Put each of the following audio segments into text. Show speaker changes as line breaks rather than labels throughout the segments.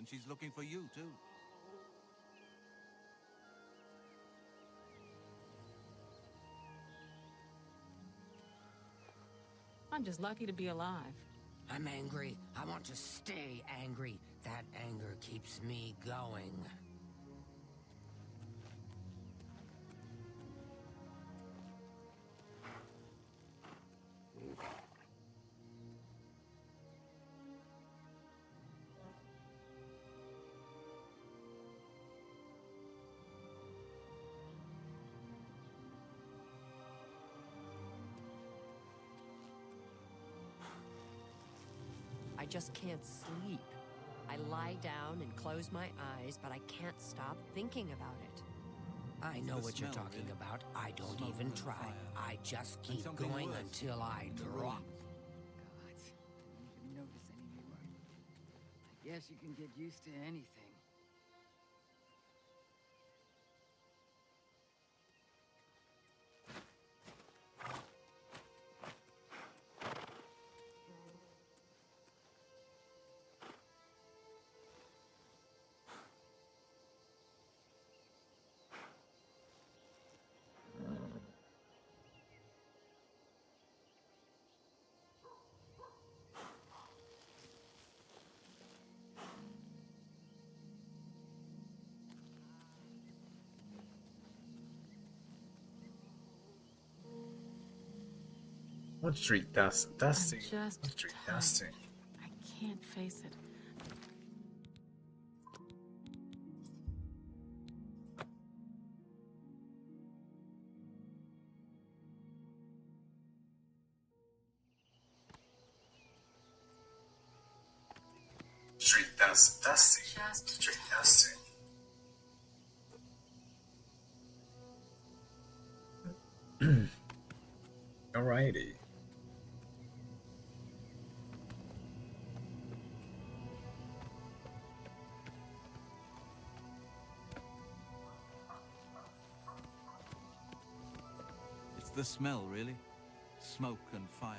she's looking for you, too.
I'm just lucky to be alive.
I'm angry. I want to stay angry. That anger keeps me going.
I just can't sleep. I lie down and close my eyes, but I can't stop thinking about it.
I know what you're talking about. I don't even try. I just keep going until I drop.
God, I didn't even notice anymore. I guess you can get used to anything.
What street dusting?
I'm just
What street
tired.
dusting?
I can't face it.
Street dusting. Street dusting. Alrighty.
It's the smell, really. Smoke and fire.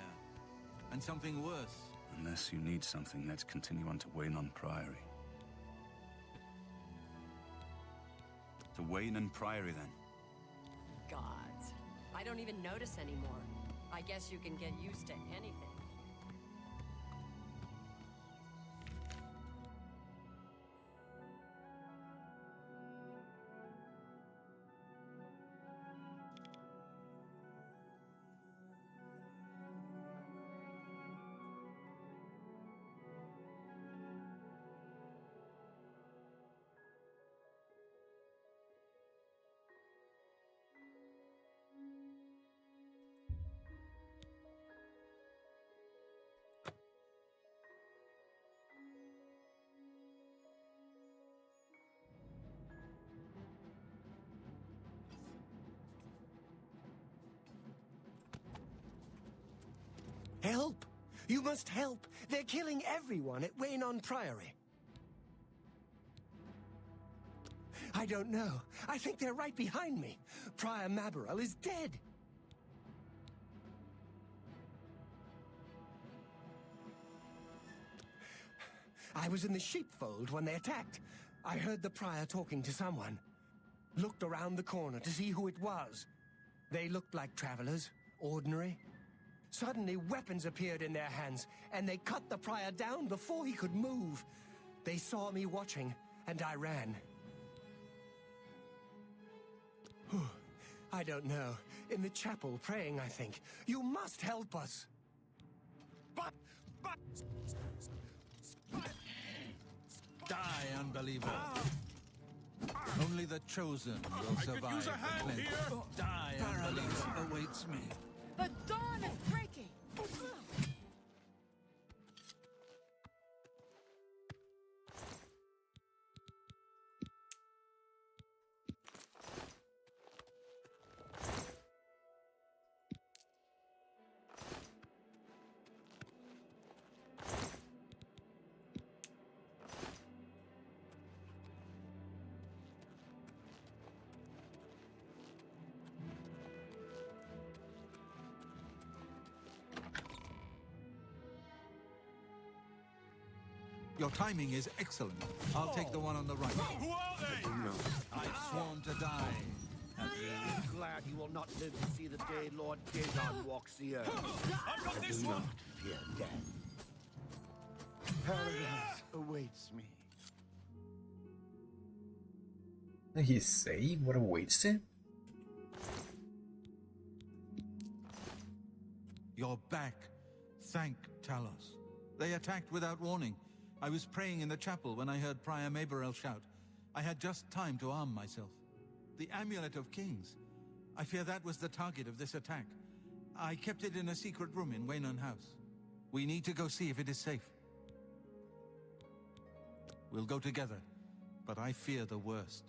And something worse.
Unless you need something, let's continue on to Wayne on Priory. To Wayne and Priory, then.
Gods. I don't even notice anymore. I guess you can get used to anything.
Help! You must help! They're killing everyone at Wayne on Priory. I don't know. I think they're right behind me. Prior Maberel is dead. I was in the sheepfold when they attacked. I heard the prior talking to someone. Looked around the corner to see who it was. They looked like travelers, ordinary. Suddenly, weapons appeared in their hands, and they cut the prior down before he could move. They saw me watching, and I ran. I don't know. In the chapel, praying, I think. You must help us. But...
Die, unbeliever. Only the chosen will survive the cleanse. Die, unbeliever awaits me.
The dawn is breaking!
Your timing is excellent. I'll take the one on the right.
Who are they?
I've sworn to die.
Glad you will not live to see the day Lord Dagon walks the earth.
I've got this
Do
one.
not fear death. Paradise awaits me.
Did he say what awaits him?
You're back. Thank Talos. They attacked without warning. I was praying in the chapel when I heard Prior Maberel shout. I had just time to arm myself. The Amulet of Kings. I fear that was the target of this attack. I kept it in a secret room in Waynon House. We need to go see if it is safe. We'll go together, but I fear the worst.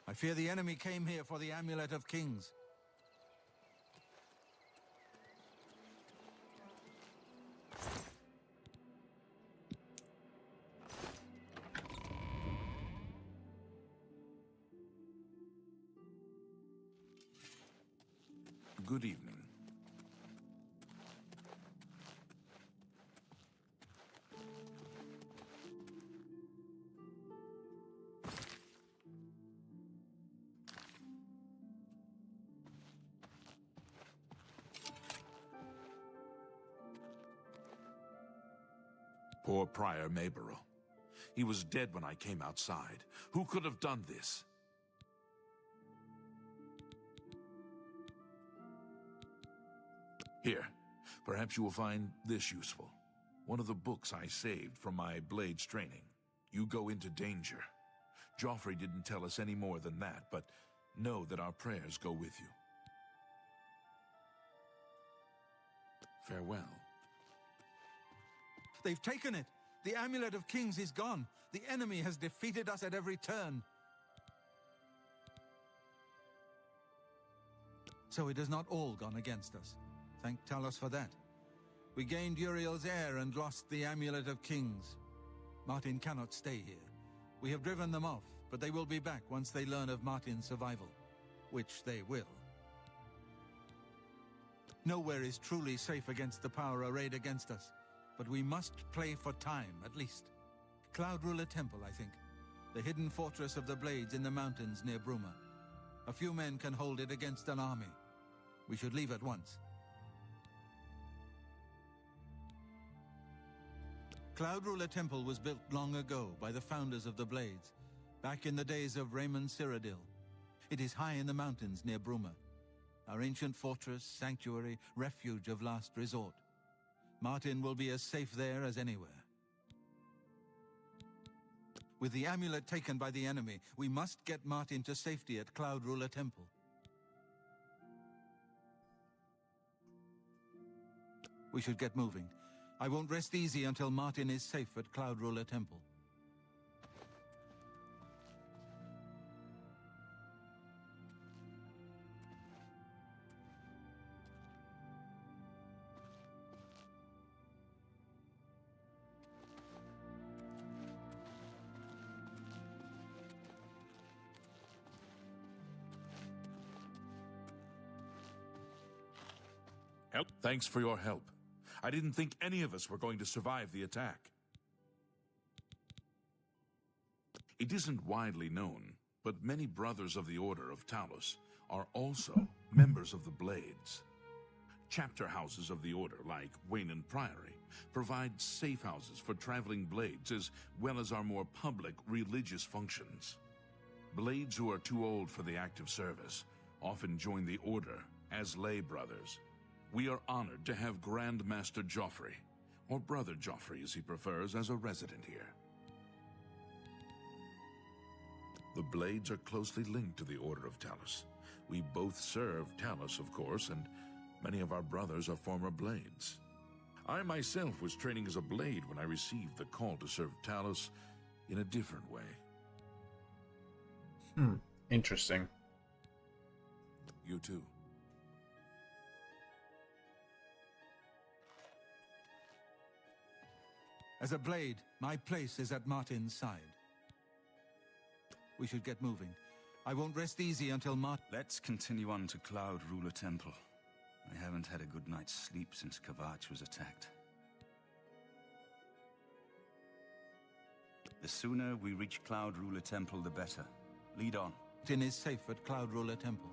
I fear the enemy came here for the Amulet of Kings.
Good evening. Poor Prior Maberel. He was dead when I came outside. Who could have done this? Here, perhaps you will find this useful. One of the books I saved from my blades training. You go into danger. Joffrey didn't tell us any more than that, but know that our prayers go with you. Farewell.
They've taken it! The Amulet of Kings is gone! The enemy has defeated us at every turn! So it has not all gone against us. Thank Talos for that. We gained Uriel's heir and lost the Amulet of Kings. Martin cannot stay here. We have driven them off, but they will be back once they learn of Martin's survival. Which they will. Nowhere is truly safe against the power arrayed against us. But we must play for time, at least. Cloud Ruler Temple, I think. The hidden fortress of the Blades in the mountains near Bruma. A few men can hold it against an army. We should leave at once. Cloud Ruler Temple was built long ago by the founders of the Blades, back in the days of Cyrodiil. It is high in the mountains near Bruma. Our ancient fortress, sanctuary, refuge of last resort. Martin will be as safe there as anywhere. With the amulet taken by the enemy, we must get Martin to safety at Cloud Ruler Temple. We should get moving. I won't rest easy until Martin is safe at Cloud Ruler Temple.
Help. Thanks for your help. I didn't think any of us were going to survive the attack. It isn't widely known, but many brothers of the Order of Talos are also members of the Blades. Chapter houses of the Order, like Waynon Priory, provide safe houses for traveling Blades as well as our more public religious functions. Blades who are too old for the active service often join the Order as lay brothers. We are honored to have Grand Master Joffrey, or Brother Joffrey as he prefers, as a resident here. The Blades are closely linked to the Order of Talos. We both serve Talos, of course, and many of our brothers are former Blades. I myself was training as a Blade when I received the call to serve Talos in a different way.
Interesting.
You too.
As a Blade, my place is at Martin's side. We should get moving. I won't rest easy until
Let's continue on to Cloud Ruler Temple. I haven't had a good night's sleep since Kavach was attacked. The sooner we reach Cloud Ruler Temple, the better. Lead on.
Martin is safe at Cloud Ruler Temple.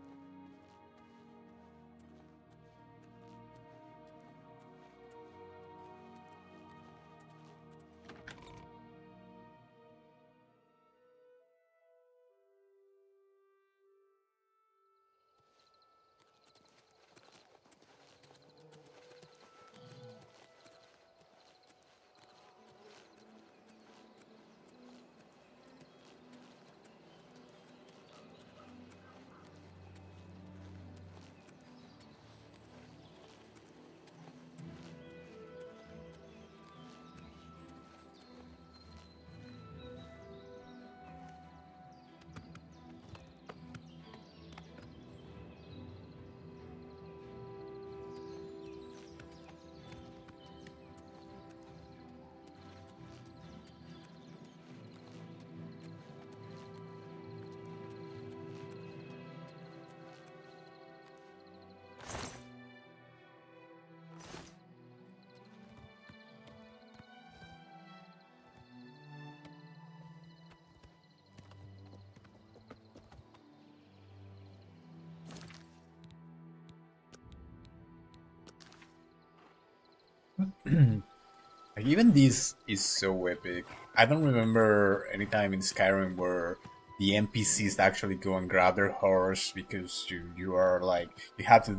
Like, even this is so epic. I don't remember any time in Skyrim where the NPCs actually go and grab their horse because you are like you have to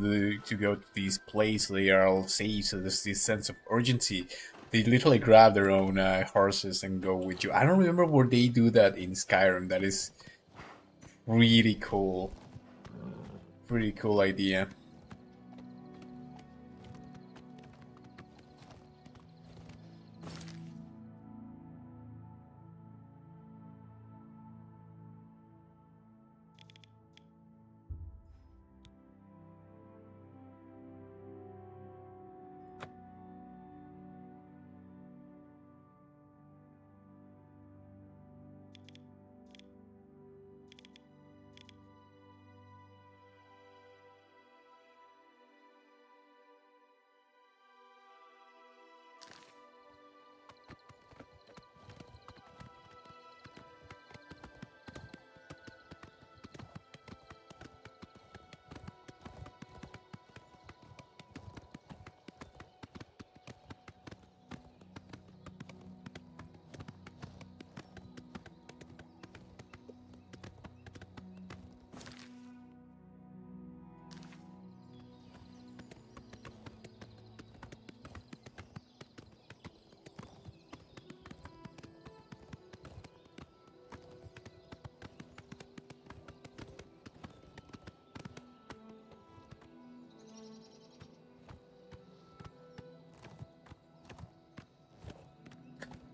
go to this place. They are all safe, so there's this sense of urgency. They literally grab their own horses and go with you. I don't remember where they do that in Skyrim. That is really cool. Pretty cool idea.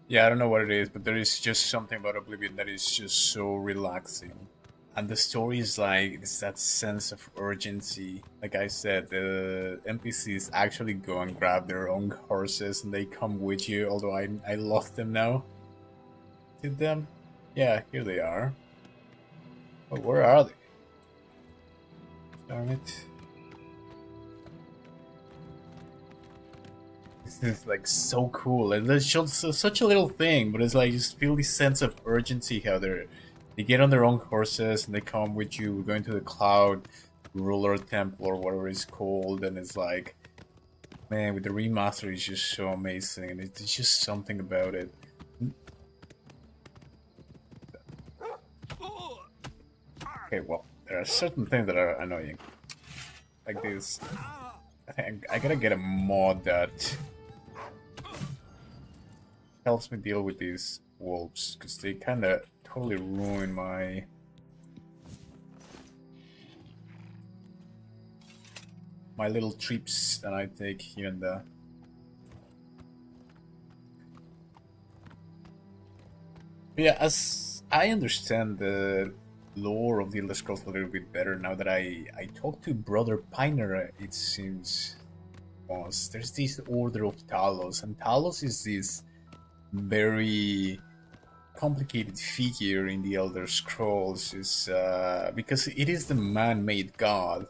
Yeah, I don't know what it is, but there is just something about Oblivion that is just so relaxing. And the story is like, it's that sense of urgency. Like I said, the NPCs actually go and grab their own horses and they come with you, although I lost them now. Did them? Yeah, here they are. But where are they? Darn it. This is like so cool, and it's just such a little thing, but it's like you just feel this sense of urgency how they get on their own horses and they come with you. We're going to the Cloud Ruler Temple or whatever it's called, and it's like, man, with the remaster, it's just so amazing, and it's just something about it. Okay, well, there are certain things that are annoying, like this. I think I gotta get a mod that helps me deal with these wolves, because they kind of totally ruin my little trips that I take here and there. But yeah, as I understand the lore of the Elder Scrolls a little bit better now that I talked to Brother Piner, it seems, was there's this Order of Talos, and Talos is this very complicated figure in the Elder Scrolls is because it is the man-made god.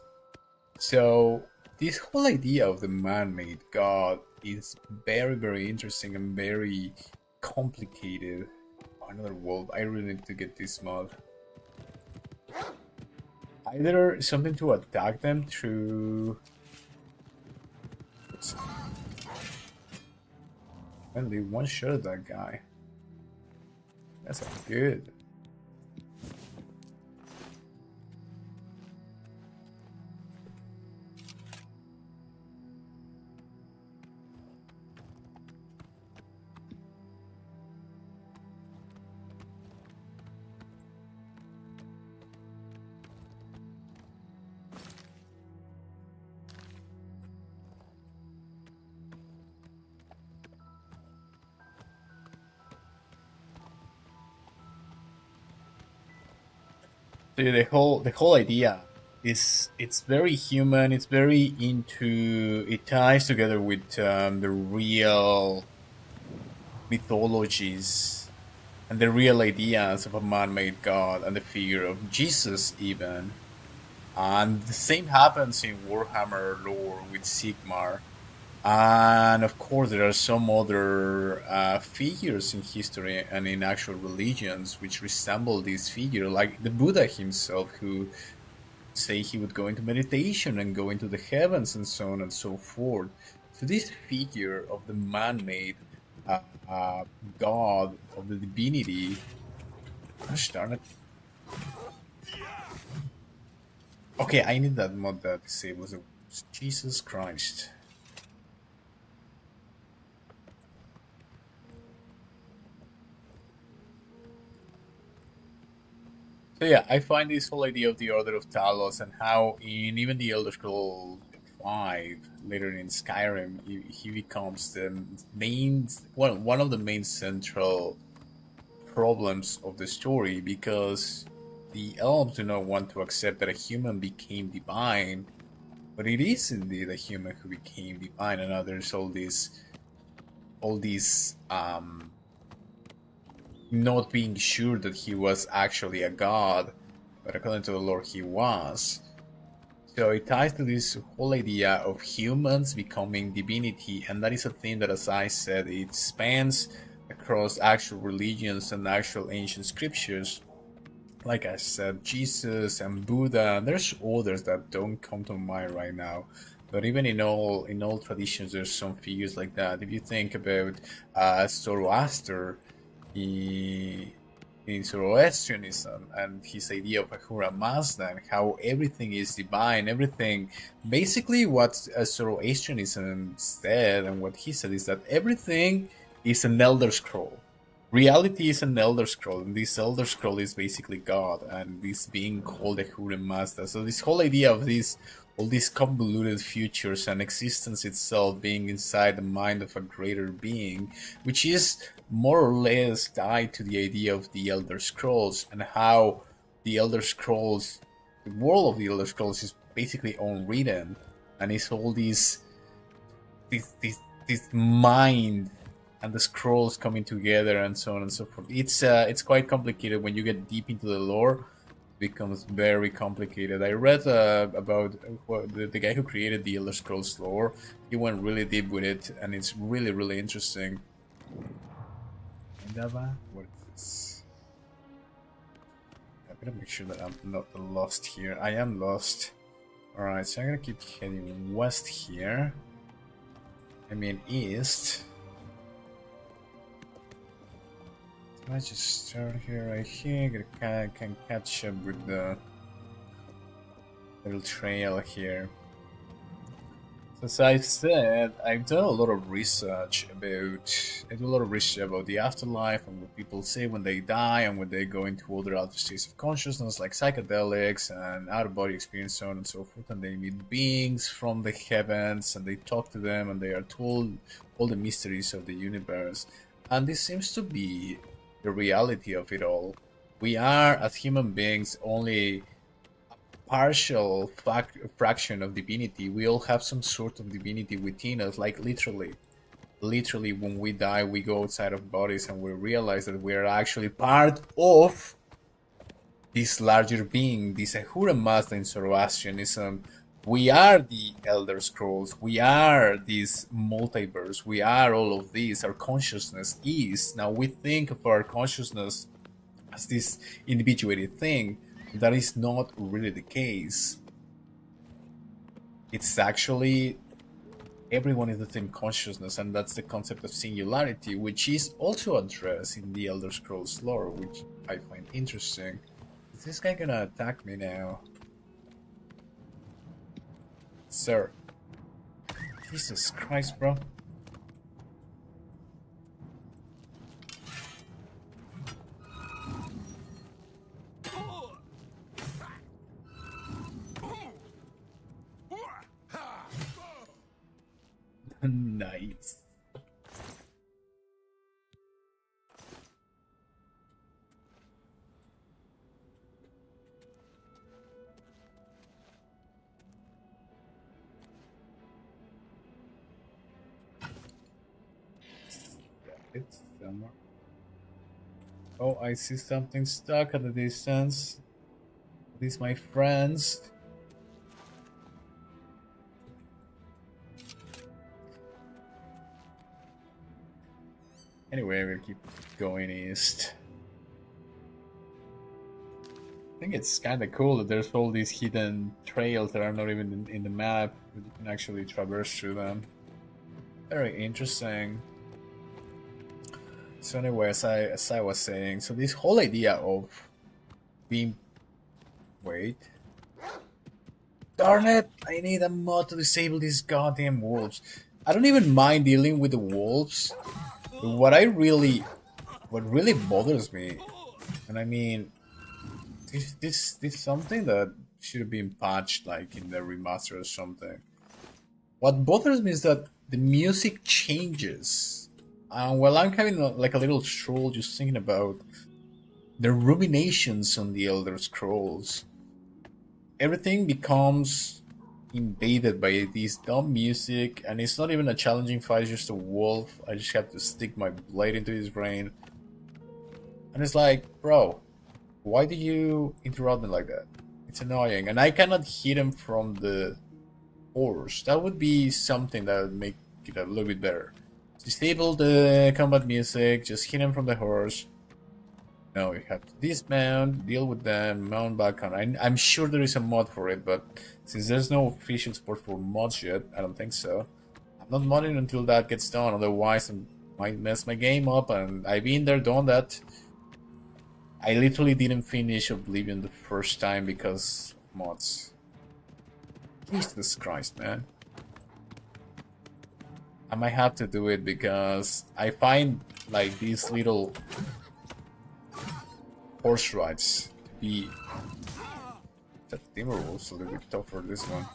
So this whole idea of the man-made god is very, very interesting and very complicated. Oh, another wolf. I really need to get this mod. Either something to attack them through... And they one-shot that guy. That's good. So the whole idea is it's very human. It's very into it ties together with the real mythologies and the real ideas of a man-made god and the figure of Jesus even. And the same happens in Warhammer lore with Sigmar. And of course, there are some other figures in history and in actual religions which resemble this figure, like the Buddha himself, who say he would go into meditation and go into the heavens and so on and so forth. So this figure of the man-made god of the divinity, gosh darn it. Okay, I need that mod that disables it. Jesus Christ. So yeah, I find this whole idea of the Order of Talos and how in even the Elder Scrolls 5, later in Skyrim, he becomes the main, one of the main central problems of the story, because the elves do not want to accept that a human became divine, but it is indeed a human who became divine, and now there's all these not being sure that he was actually a god, but according to the lore he was. So it ties to this whole idea of humans becoming divinity, and that is a thing that, as I said, it spans across actual religions and actual ancient scriptures. Like I said, Jesus and Buddha, and there's others that don't come to mind right now. But even in all traditions, there's some figures like that. If you think about Zoroaster, in Zoroastrianism and his idea of Ahura Mazda and how everything is divine, everything, basically what Zoroastrianism said and what he said is that everything is an Elder Scroll. Reality is an Elder Scroll, and this Elder Scroll is basically God, and this being called Ahura Mazda. So this whole idea of all these convoluted futures and existence itself being inside the mind of a greater being, which is more or less tied to the idea of the Elder Scrolls and how the Elder Scrolls, the world of the Elder Scrolls is basically unwritten, and it's all this mind and the scrolls coming together and so on and so forth. It's quite complicated when you get deep into the lore. Becomes very complicated. I read about the guy who created the Elder Scrolls lore. He went really deep with it, and it's really, really interesting. What is this? I'm gonna make sure that I'm not lost here. I am lost. Alright, so I'm gonna keep heading west here. I mean east. Let's just start here, right here. Can catch up with the little trail here. So as I said, I've done a lot of research about the afterlife and what people say when they die and when they go into other altered states of consciousness like psychedelics and out-of-body experience, so on and so forth. And they meet beings from the heavens and they talk to them and they are told all the mysteries of the universe. And this seems to be the reality of it all. We are, as human beings, only partial fraction of divinity. We all have some sort of divinity within us, like literally. literally when we die, we go outside of bodies and we realize that we are actually part of this larger being, this Ahura Mazda in Zoroastrianism. We are the Elder Scrolls. We are this multiverse. We are all of these. Our consciousness is. Now we think of our consciousness as this individuated thing. That is not really the case. It's actually everyone is the same consciousness, and that's the concept of singularity, which is also addressed in the Elder Scrolls lore, which I find interesting. Is this guy gonna attack me now? Sir. Jesus Christ, bro. Nice. It's somewhere. Oh, I see something stuck at the distance. These my friends. Anyway, we'll keep going east. I think it's kind of cool that there's all these hidden trails that are not even in the map, but you can actually traverse through them. Very interesting. So anyway, as I was saying, so this whole idea of being... Wait. Darn it! I need a mod to disable these goddamn wolves. I don't even mind dealing with the wolves. But what really bothers me, and I mean, this is something that should have been patched, like in the remaster or something. What bothers me is that the music changes. Well, I'm having like a little stroll just thinking about the ruminations on the Elder Scrolls. Everything becomes invaded by this dumb music, and it's not even a challenging fight, it's just a wolf. I just have to stick my blade into his brain. And it's like, bro, why do you interrupt me like that? It's annoying. And I cannot hit him from the horse. That would be something that would make it a little bit better. Disable the combat music, just hit him from the horse. No, you have to dismount, deal with them, mount back on. I'm sure there is a mod for it, but since there's no official support for mods yet, I don't think so. I'm not modding until that gets done, otherwise I might mess my game up, and I've been there, done that. I literally didn't finish Oblivion the first time because of mods. Jesus Christ, man. I might have to do it because I find like these little horse rides to be... That Timberwolf's a little bit tough for this one.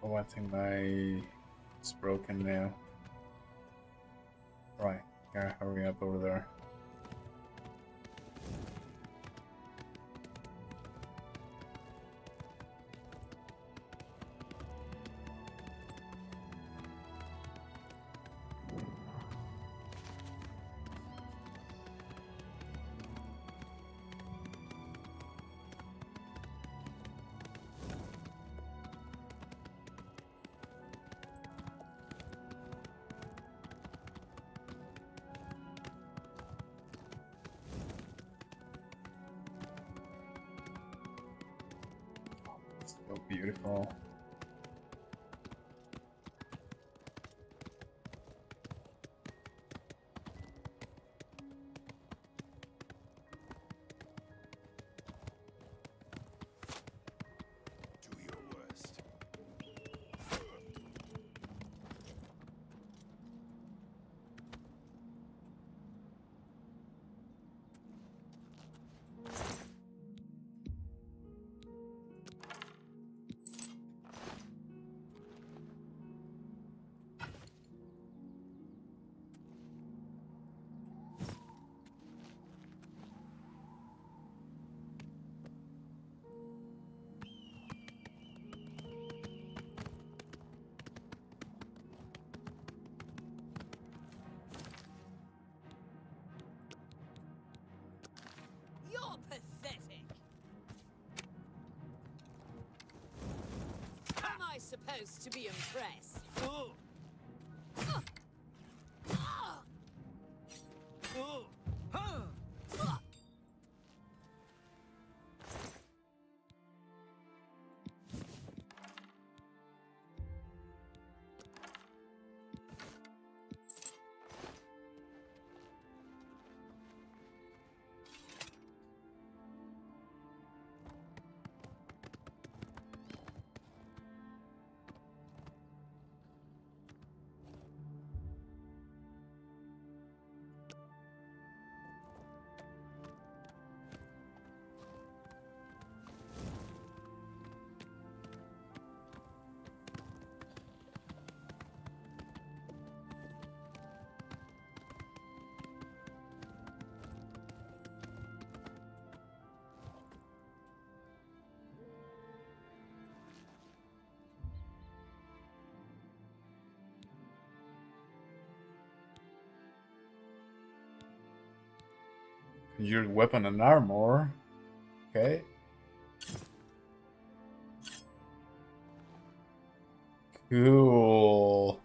Oh, I think it's broken now. Right, gotta hurry up over there. So beautiful.
Do your worst.
supposed to be impressed.
Your weapon and armor. Okay. Cool.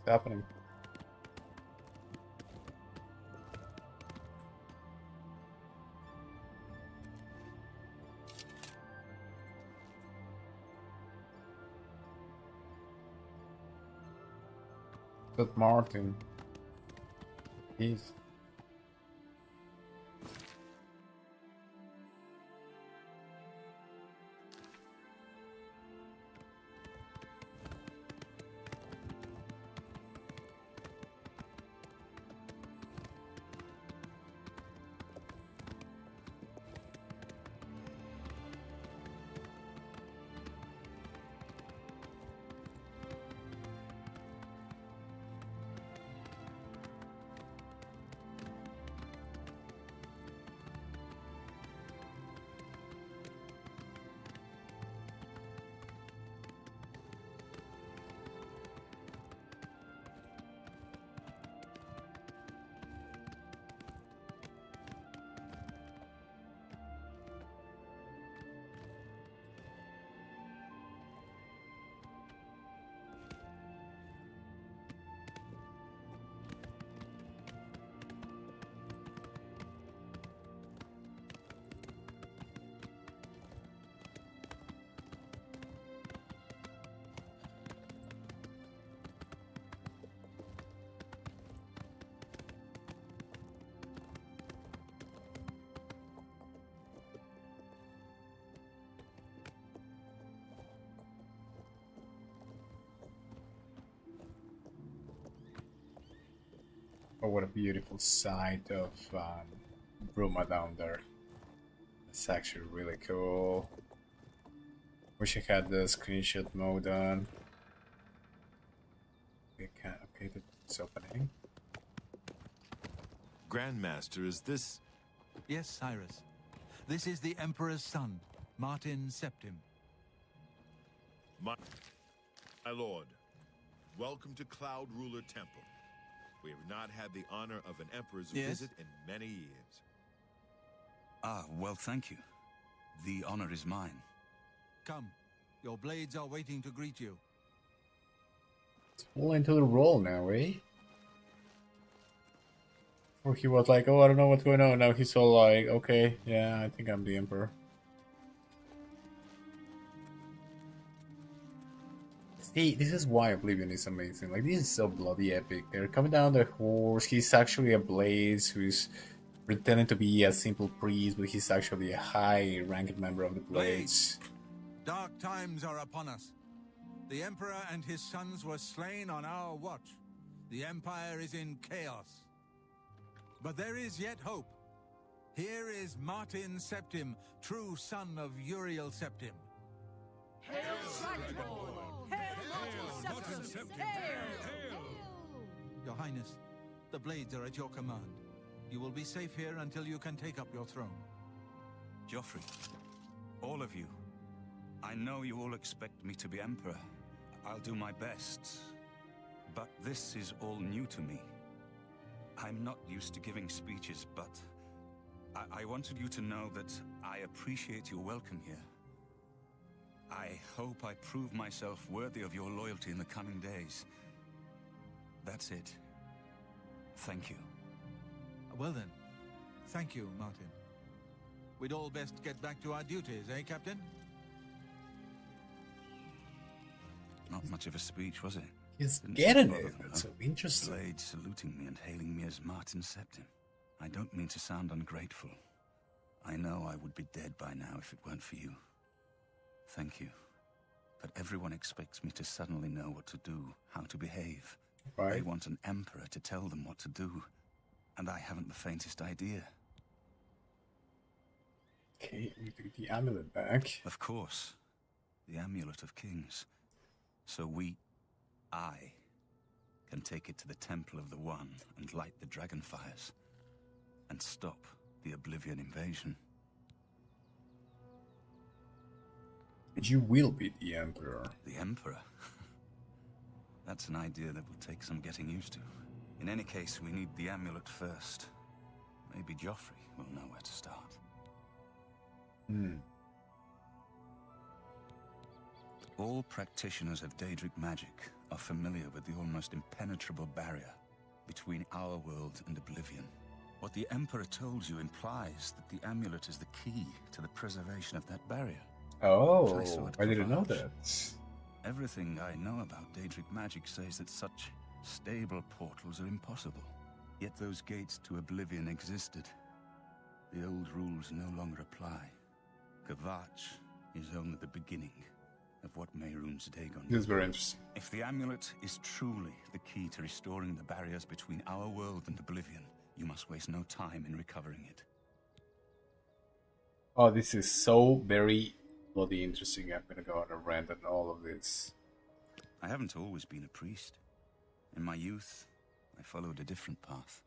What's happening? But Martin, he's oh, what a beautiful sight of Bruma down there. It's actually really cool. Wish I had the screenshot mode on. Okay, it's opening.
Grandmaster, is this...
Yes, Cyrus. This is the Emperor's son, Martin Septim.
My lord, welcome to Cloud Ruler Temple. We have not had the honor of an emperor's visit in many years.
Ah, well, thank you. The honor is mine.
Come, your blades are waiting to greet you.
It's all into the role now, eh? Or he was like, oh, I don't know what's going on. Now he's all like, okay, yeah, I think I'm the emperor. See, this is why Oblivion is amazing. Like, this is so bloody epic. They're coming down the horse. He's actually a Blaze who's pretending to be a simple priest, but he's actually a high-ranked member of the Blades.
Dark times are upon us. The Emperor and his sons were slain on our watch. The Empire is in chaos. But there is yet hope. Here is Martin Septim, true son of Uriel Septim.
Hail, Dragonborn! Hail, Martin Septim! Hail!
Your Highness, the blades are at your command. You will be safe here until you can take up your throne.
Joffrey, all of you, I know you all expect me to be Emperor. I'll do my best. But this is all new to me. I'm not used to giving speeches, but I wanted you to know that I appreciate your welcome here. I hope I prove myself worthy of your loyalty in the coming days. That's it. Thank you.
Well then, thank you, Martin. We'd all best get back to our duties, eh, Captain?
Not much of a speech, was it?
He's
Didn't
getting
bother
it.
them,
That's
though.
so interesting.
Blade saluting me and hailing me as Martin Septim. I don't mean to sound ungrateful. I know I would be dead by now if it weren't for you. Thank you. But everyone expects me to suddenly know what to do, how to behave.
Right.
They want an emperor to tell them what to do, and I haven't the faintest idea.
Okay, we took the amulet back.
Of course. The Amulet of Kings. So I can take it to the Temple of the One and light the dragon fires. And stop the Oblivion invasion.
And you will be the Emperor.
The Emperor? That's an idea that will take some getting used to. In any case, we need the amulet first. Maybe Joffrey will know where to start. All practitioners of Daedric magic are familiar with the almost impenetrable barrier between our world and Oblivion. What the Emperor told you implies that the amulet is the key to the preservation of that barrier.
Oh,
I
I didn't know that.
Everything I know about Daedric magic says that such stable portals are impossible. Yet those gates to Oblivion existed. The old rules no longer apply. Kvatch is only the beginning of what Mehrunes Dagon.
This is very interesting.
If the amulet is truly the key to restoring the barriers between our world and Oblivion, you must waste no time in recovering it.
Oh, this is so very bloody interesting. I'm gonna go on a rant on all of this.
I haven't always been a priest. In my youth, I followed a different path.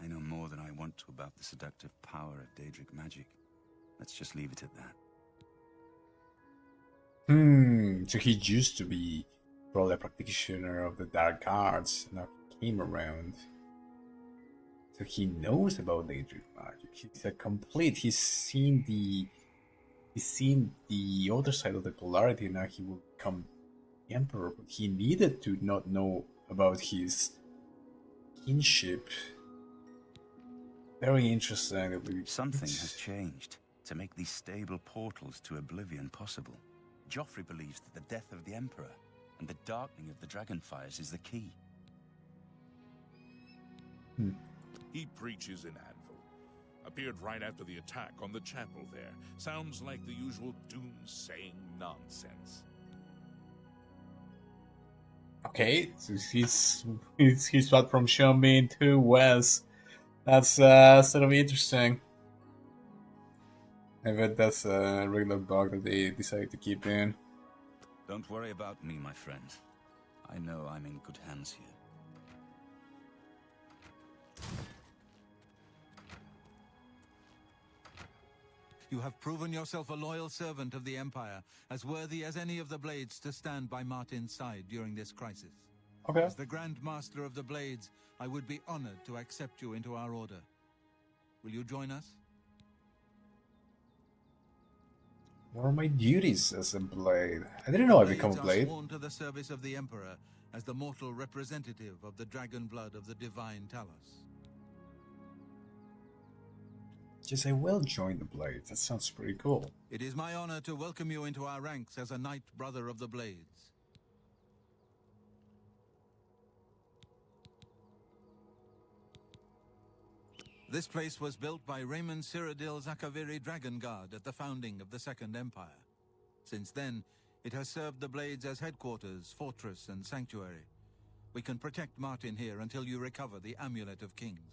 I know more than I want to about the seductive power of Daedric magic. Let's just leave it at that.
So he used to be probably a practitioner of the dark arts, and now he came around. So he knows about Daedric magic. He's a complete. He's seen the other side of the polarity. Now he will become the emperor, but he needed to not know about his kinship. Very interesting.
Something has changed to make these stable portals to Oblivion possible. Joffrey believes that the death of the Emperor and the darkening of the Dragonfires is the key.
He preaches in Anvil. Appeared right after the attack on the chapel there. Sounds like the usual doomsaying nonsense.
Okay, so he's what from Xiaomin to Wes. That's sort of interesting. I bet that's a regular bug that they decided to keep in.
Don't worry about me, my friend. I know I'm in good hands here.
You have proven yourself a loyal servant of the Empire, as worthy as any of the Blades to stand by Martin's side during this crisis.
Okay.
As the Grand Master of the Blades, I would be honored to accept you into our order. Will you join us?
What are my duties as a blade? I didn't know I become a
Blades are
blade.
sworn to the service of the Emperor as the mortal representative of the dragon blood of the divine Talos.
Just I will join the blades. That sounds pretty cool.
It is my honor to welcome you into our ranks as a Knight Brother of the Blades. This place was built by Raymond Cyrodiil Zakaviri Dragon Guard at the founding of the Second Empire. Since then, it has served the Blades as headquarters, fortress, and sanctuary. We can protect Martin here until you recover the Amulet of Kings.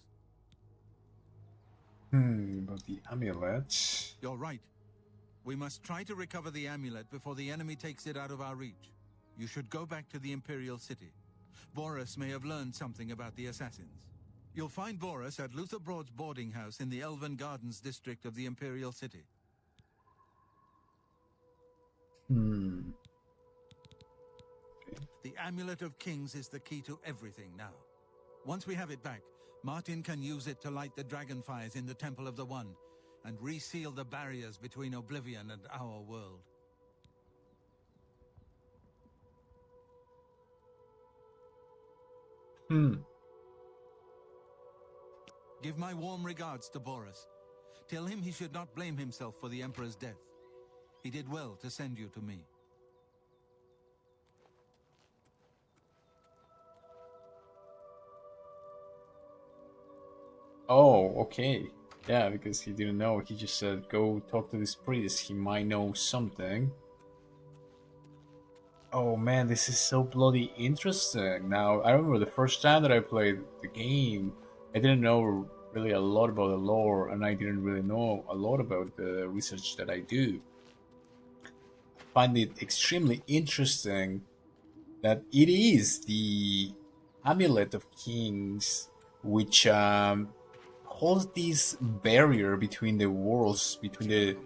About the amulet.
You're right. We must try to recover the amulet before the enemy takes it out of our reach. You should go back to the Imperial City. Boris may have learned something about the assassins. You'll find Boris at Luther Broad's boarding house in the Elven Gardens district of the Imperial City. The Amulet of Kings is the key to everything now. Once we have it back, Martin can use it to light the dragonfires in the Temple of the One, and reseal the barriers between Oblivion and our world. Give my warm regards to Boris. Tell him he should not blame himself for the Emperor's death. He did well to send you to me.
Oh, okay. Yeah, because he didn't know. He just said, go talk to this priest. He might know something. Oh man, this is so bloody interesting. Now, I remember the first time that I played the game, I didn't know really a lot about the lore, and I didn't really know a lot about the research that I do. I find it extremely interesting that it is the Amulet of Kings which holds this barrier between the worlds, between the...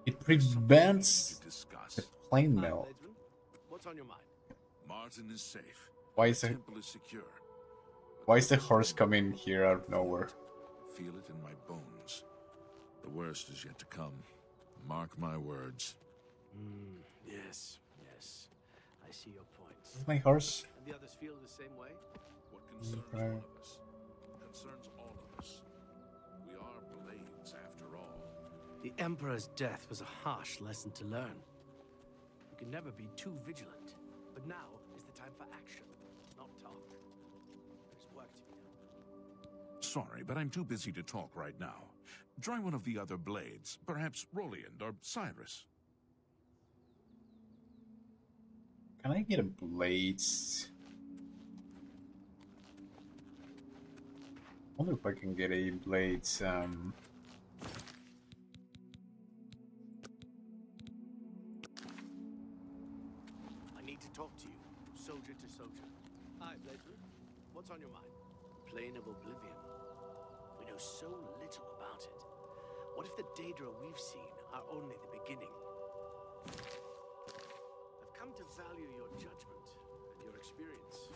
It prevents the plane melt.
What's on your mind?
Martin is safe.
Why is
The
the
temple is secure.
Why is the horse coming here out of nowhere?
Feel it in my bones. The worst is yet to come. Mark my words.
Yes, yes. I see your points.
Is my horse?
And the others feel the same way?
What concerns
Okay.
all of us concerns all of us. We are blades after all.
The Emperor's death was a harsh lesson to learn. You can never be too vigilant. But now is the time for action, not talk. There's work to be done.
Sorry, but I'm too busy to talk right now. Try one of the other blades, perhaps Roliand or Cyrus.
Can I get a blade? I wonder if I can get a blade.
I need to talk to you, soldier to soldier. Hi, Bladesman. What's on your mind? The plane of Oblivion. We know so little about it. What if the Daedra we've seen are only the beginning? I've come to value your judgment and your experience.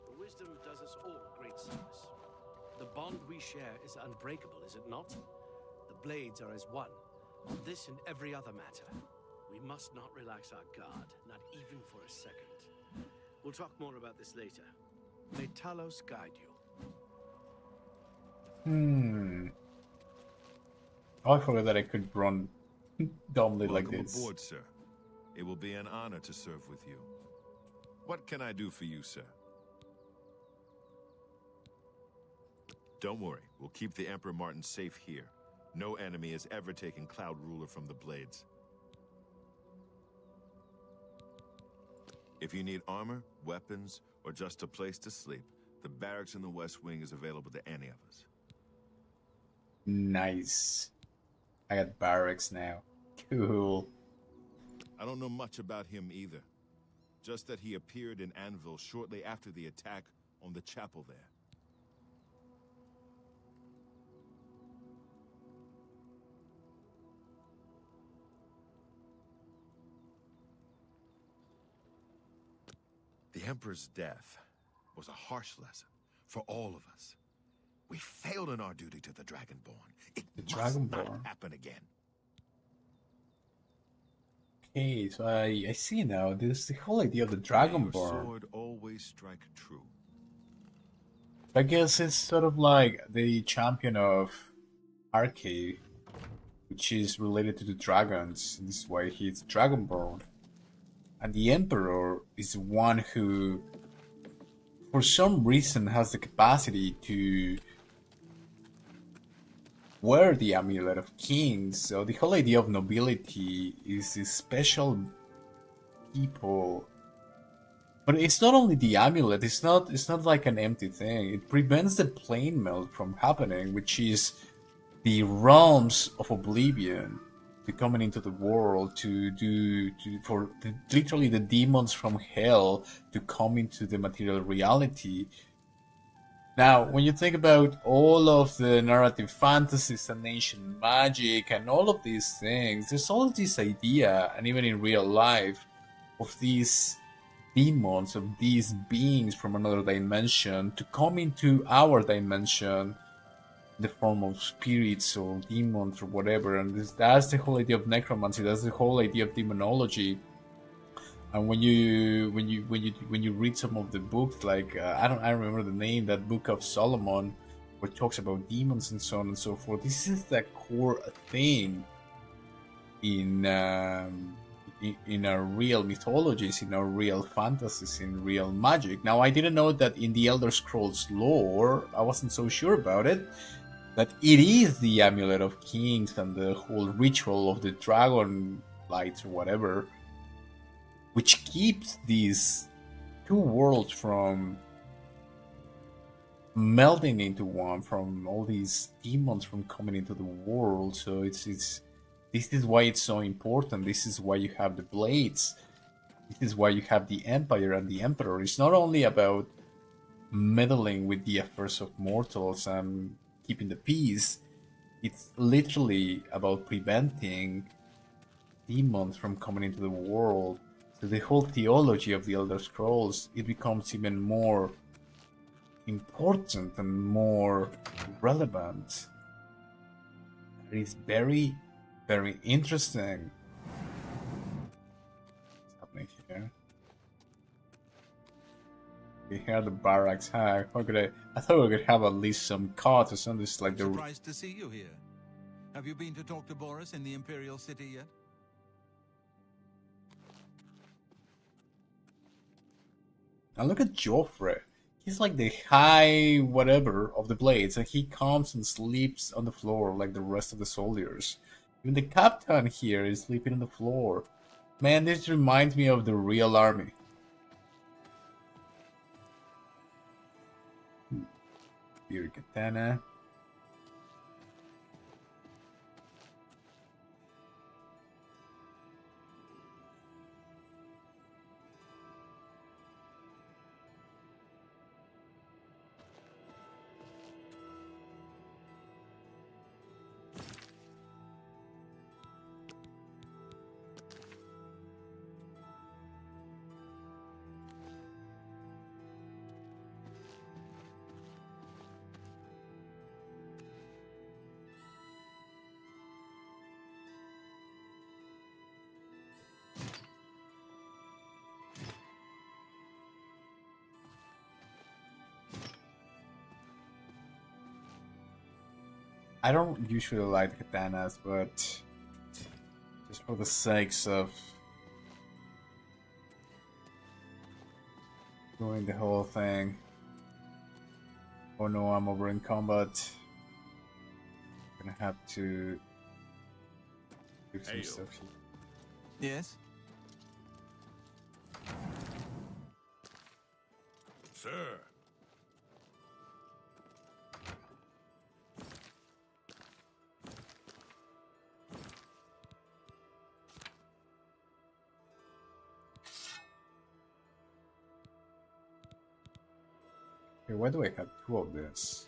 Your wisdom does us all great service. The bond we share is unbreakable, is it not? The blades are as one, on this and every other matter. We must not relax our guard, not even for a second. We'll talk more about this later. May Talos guide you.
I forgot that I could run dumbly like
Welcome
this.
aboard, sir. It will be an honor to serve with you. What can I do for you, sir? Don't worry, we'll keep the Emperor Martin safe here. No enemy has ever taken Cloud Ruler from the Blades. If you need armor, weapons, or just a place to sleep, the barracks in the West Wing is available to any of us.
Nice. I got barracks now. Cool.
I don't know much about him either. Just that he appeared in Anvil shortly after the attack on the chapel there. The Emperor's death was a harsh lesson for all of us. We failed in our duty to the Dragonborn. It must not happen again.
Okay, so I see now. This is the whole idea of the
May
Dragonborn.
your sword always strike true.
I guess it's sort of like the champion of Arcade, which is related to the dragons. This is why he's Dragonborn. And the Emperor is one who, for some reason, has the capacity to wear the Amulet of Kings. So the whole idea of nobility is these special people. But it's not only the amulet, it's not like an empty thing. It prevents the plane melt from happening, which is the realms of Oblivion to coming into the world literally the demons from hell to come into the material reality. Now, when you think about all of the narrative fantasies and ancient magic and all of these things, there's all this idea, and even in real life, of these demons, of these beings from another dimension to come into our dimension in the form of spirits or demons or whatever. And that's the whole idea of necromancy. That's the whole idea of demonology. And when you read some of the books, like I remember the name, that Book of Solomon, where it talks about demons and so on and so forth. This is the core thing in our real mythologies, in our real fantasies, in real magic. Now, I didn't know that in the Elder Scrolls lore, I wasn't so sure about it, that it is the Amulet of Kings and the whole ritual of the dragon lights or whatever, which keeps these two worlds from melding into one, from all these demons from coming into the world. So this is why it's so important. This is why you have the blades. This is why you have the Empire and the Emperor. It's not only about meddling with the affairs of mortals and keeping the peace. It's literally about preventing demons from coming into the world. So the whole theology of the Elder Scrolls, it becomes even more important and more relevant. It is very, very interesting. What's happening here? We hear the barracks. I thought we could have at least some cards or something. It's like the.
Surprised to see you here. Have you been to talk to Boris in the Imperial City yet?
And look at Joffrey. He's like the high whatever of the blades, and he comes and sleeps on the floor like the rest of the soldiers. Even the captain here is sleeping on the floor. Man, this reminds me of the real army. Beer katana. I don't usually like katanas, but just for the sakes of doing the whole thing. Oh no, I'm over in combat. I'm gonna have to do some stuff here.
Yes?
Sir.
Okay, why do I have two of this?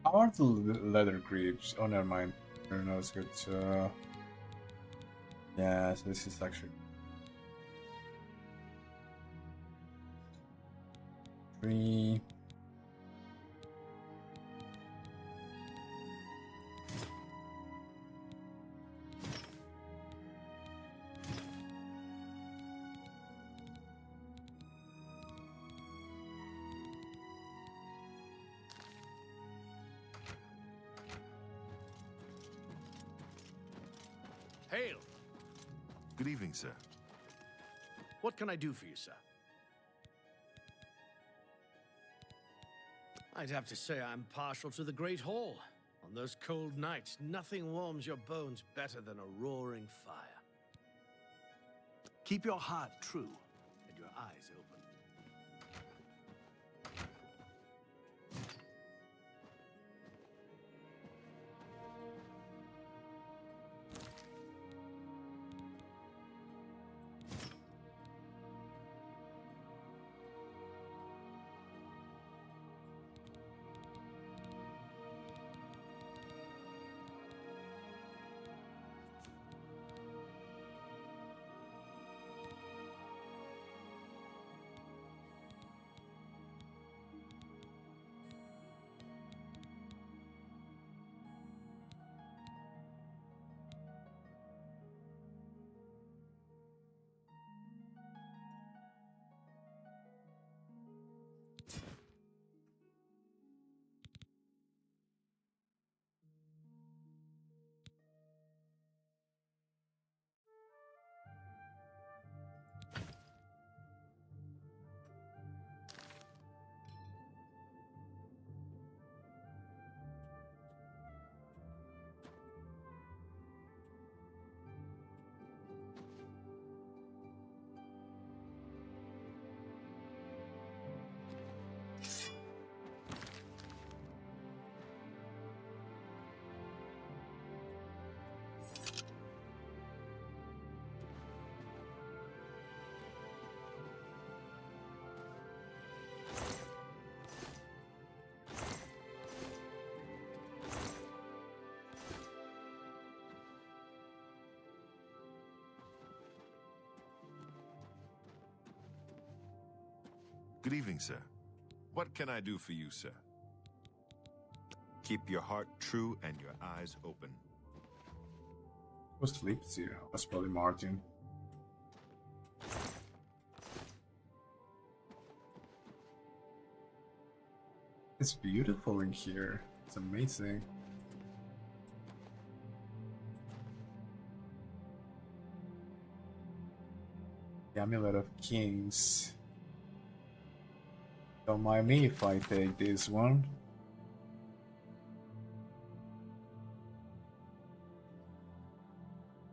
How are the leather grips? Oh, never mind. No, it's good. Yeah, so this is actually 3.
Hail!
Good evening, sir.
What can I do for you, sir? I'd have to say I'm partial to the Great Hall. On those cold nights, nothing warms your bones better than a roaring fire. Keep your heart true,
Good evening, sir. What can I do for you, sir? Keep your heart true and your eyes open.
Who sleeps here? That's probably Martin. It's beautiful in here. It's amazing. The Amulet of Kings. Don't mind me if I take this one.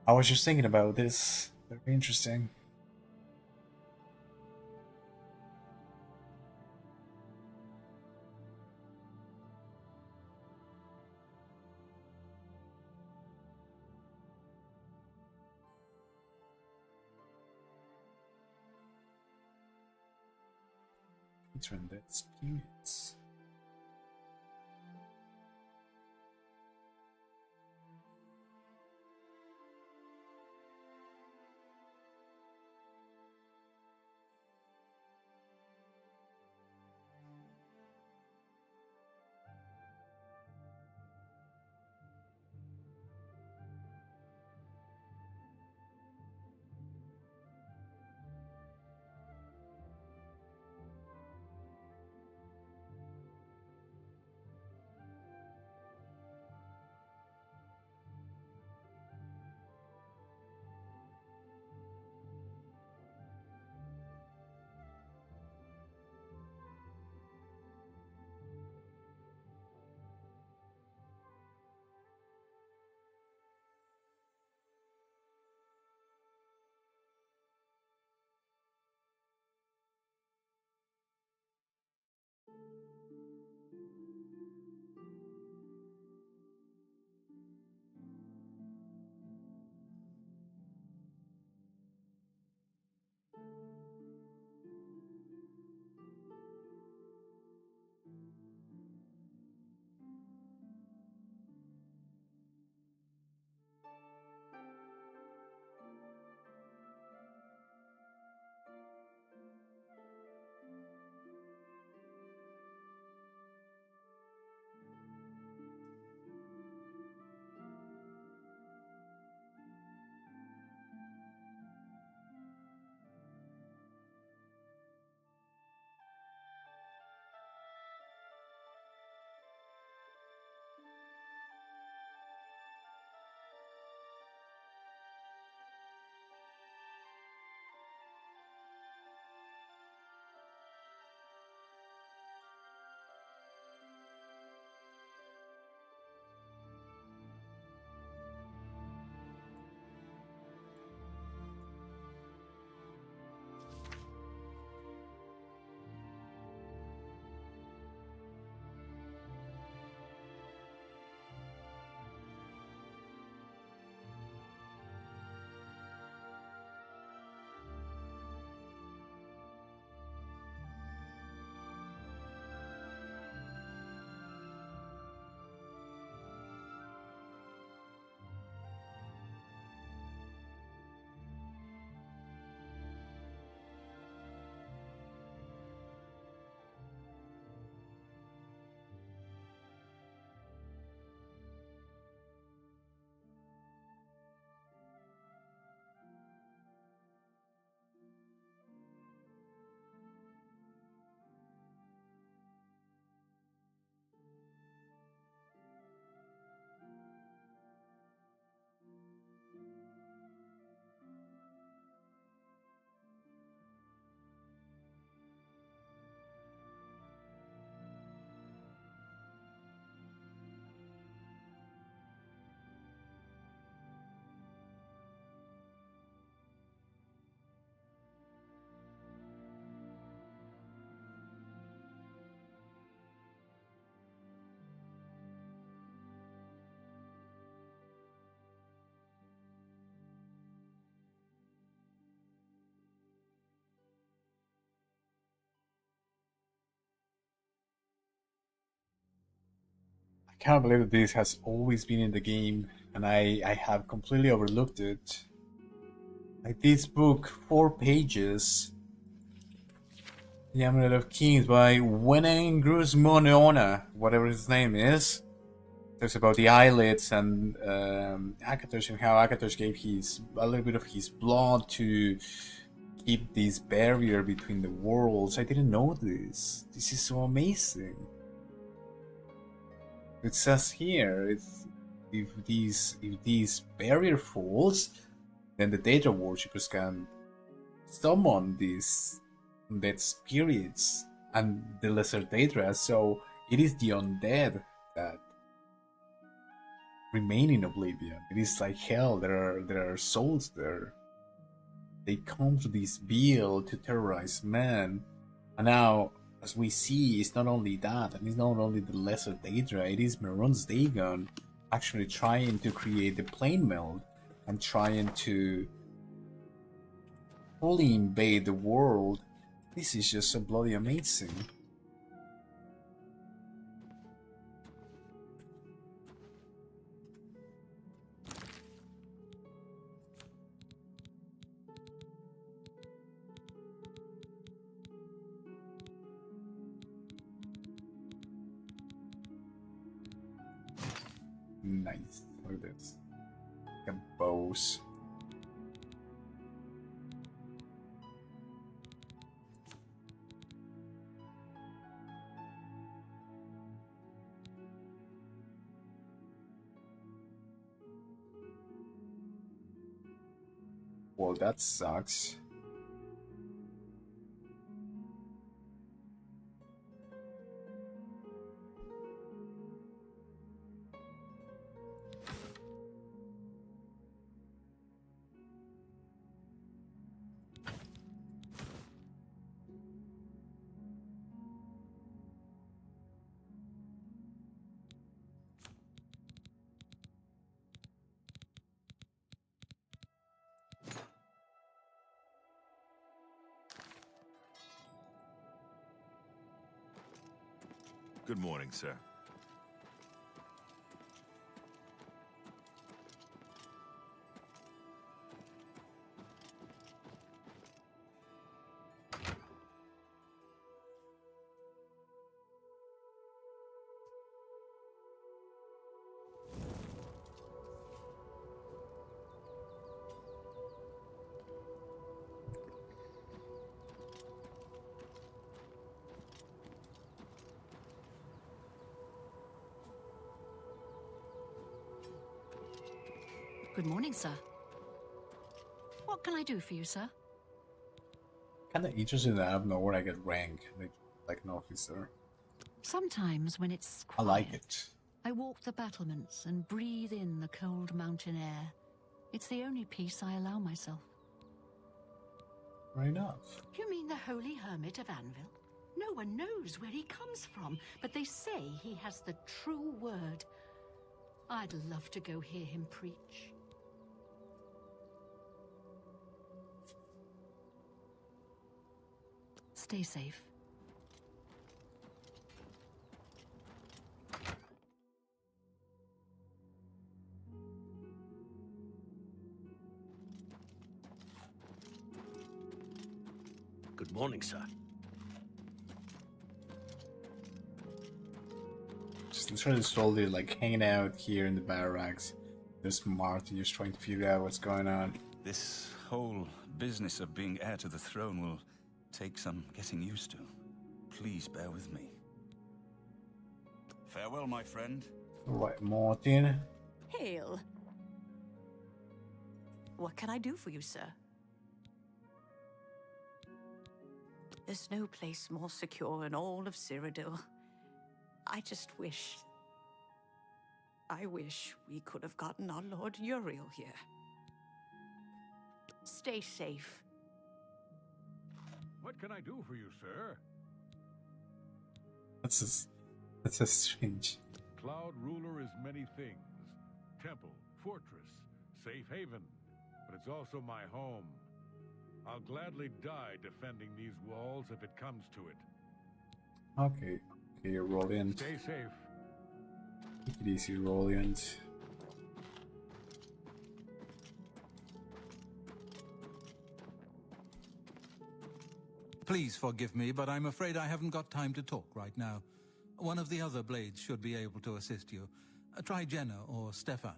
I was just thinking about this. Very interesting. Undead spirits. I can't believe that this has always been in the game and I have completely overlooked it. Like this book, 4 pages. The Amulet of Kings by Wenengrus Moneona, whatever his name is. Talks about the eyelids and Akatosh, and how Akatosh gave a little bit of his blood to keep this barrier between the worlds. I didn't know this. This is so amazing. It says here, if this barrier falls, then the Daedra worshippers can summon these undead spirits and the lesser Daedra. So it is the undead that remain in Oblivion. It is like hell. There are souls there. They come to this Beale to terrorize man. And now, as we see, it's not only that, and it's not only the lesser Daedra, it is Mehrunes Dagon actually trying to create the plane meld and trying to fully invade the world. This is just so bloody amazing. Nice. Look at this. Like bows. Well, that sucks.
Good morning, sir.
Good morning, sir. What can I do for you, sir?
Kinda interesting that I don't know where I get rank, like an officer.
Sometimes when it's quiet,
I like it.
I walk the battlements and breathe in the cold mountain air. It's the only peace I allow myself.
Fair enough.
You mean the Holy Hermit of Anvil? No one knows where he comes from, but they say he has the true word. I'd love to go hear him preach. Stay safe.
Good morning, sir.
Just literally slowly like hanging out here in the barracks. There's Marty just trying to figure out what's going on.
This whole business of being heir to the throne will take some getting used to. Please bear with me. Farewell, my friend.
Right, Martin.
Hail. What can I do for you, sir? There's no place more secure in all of Cyrodiil. I wish we could have gotten our Lord Uriel here. Stay safe.
What can I do for you, sir?
That's just strange.
Cloud Ruler is many things. Temple, fortress, safe haven. But it's also my home. I'll gladly die defending these walls if it comes to it.
Okay, roll in.
Stay safe.
Take it easy, roll in.
Please forgive me, but I'm afraid I haven't got time to talk right now. One of the other blades should be able to assist you. Try Jenna or Stefan.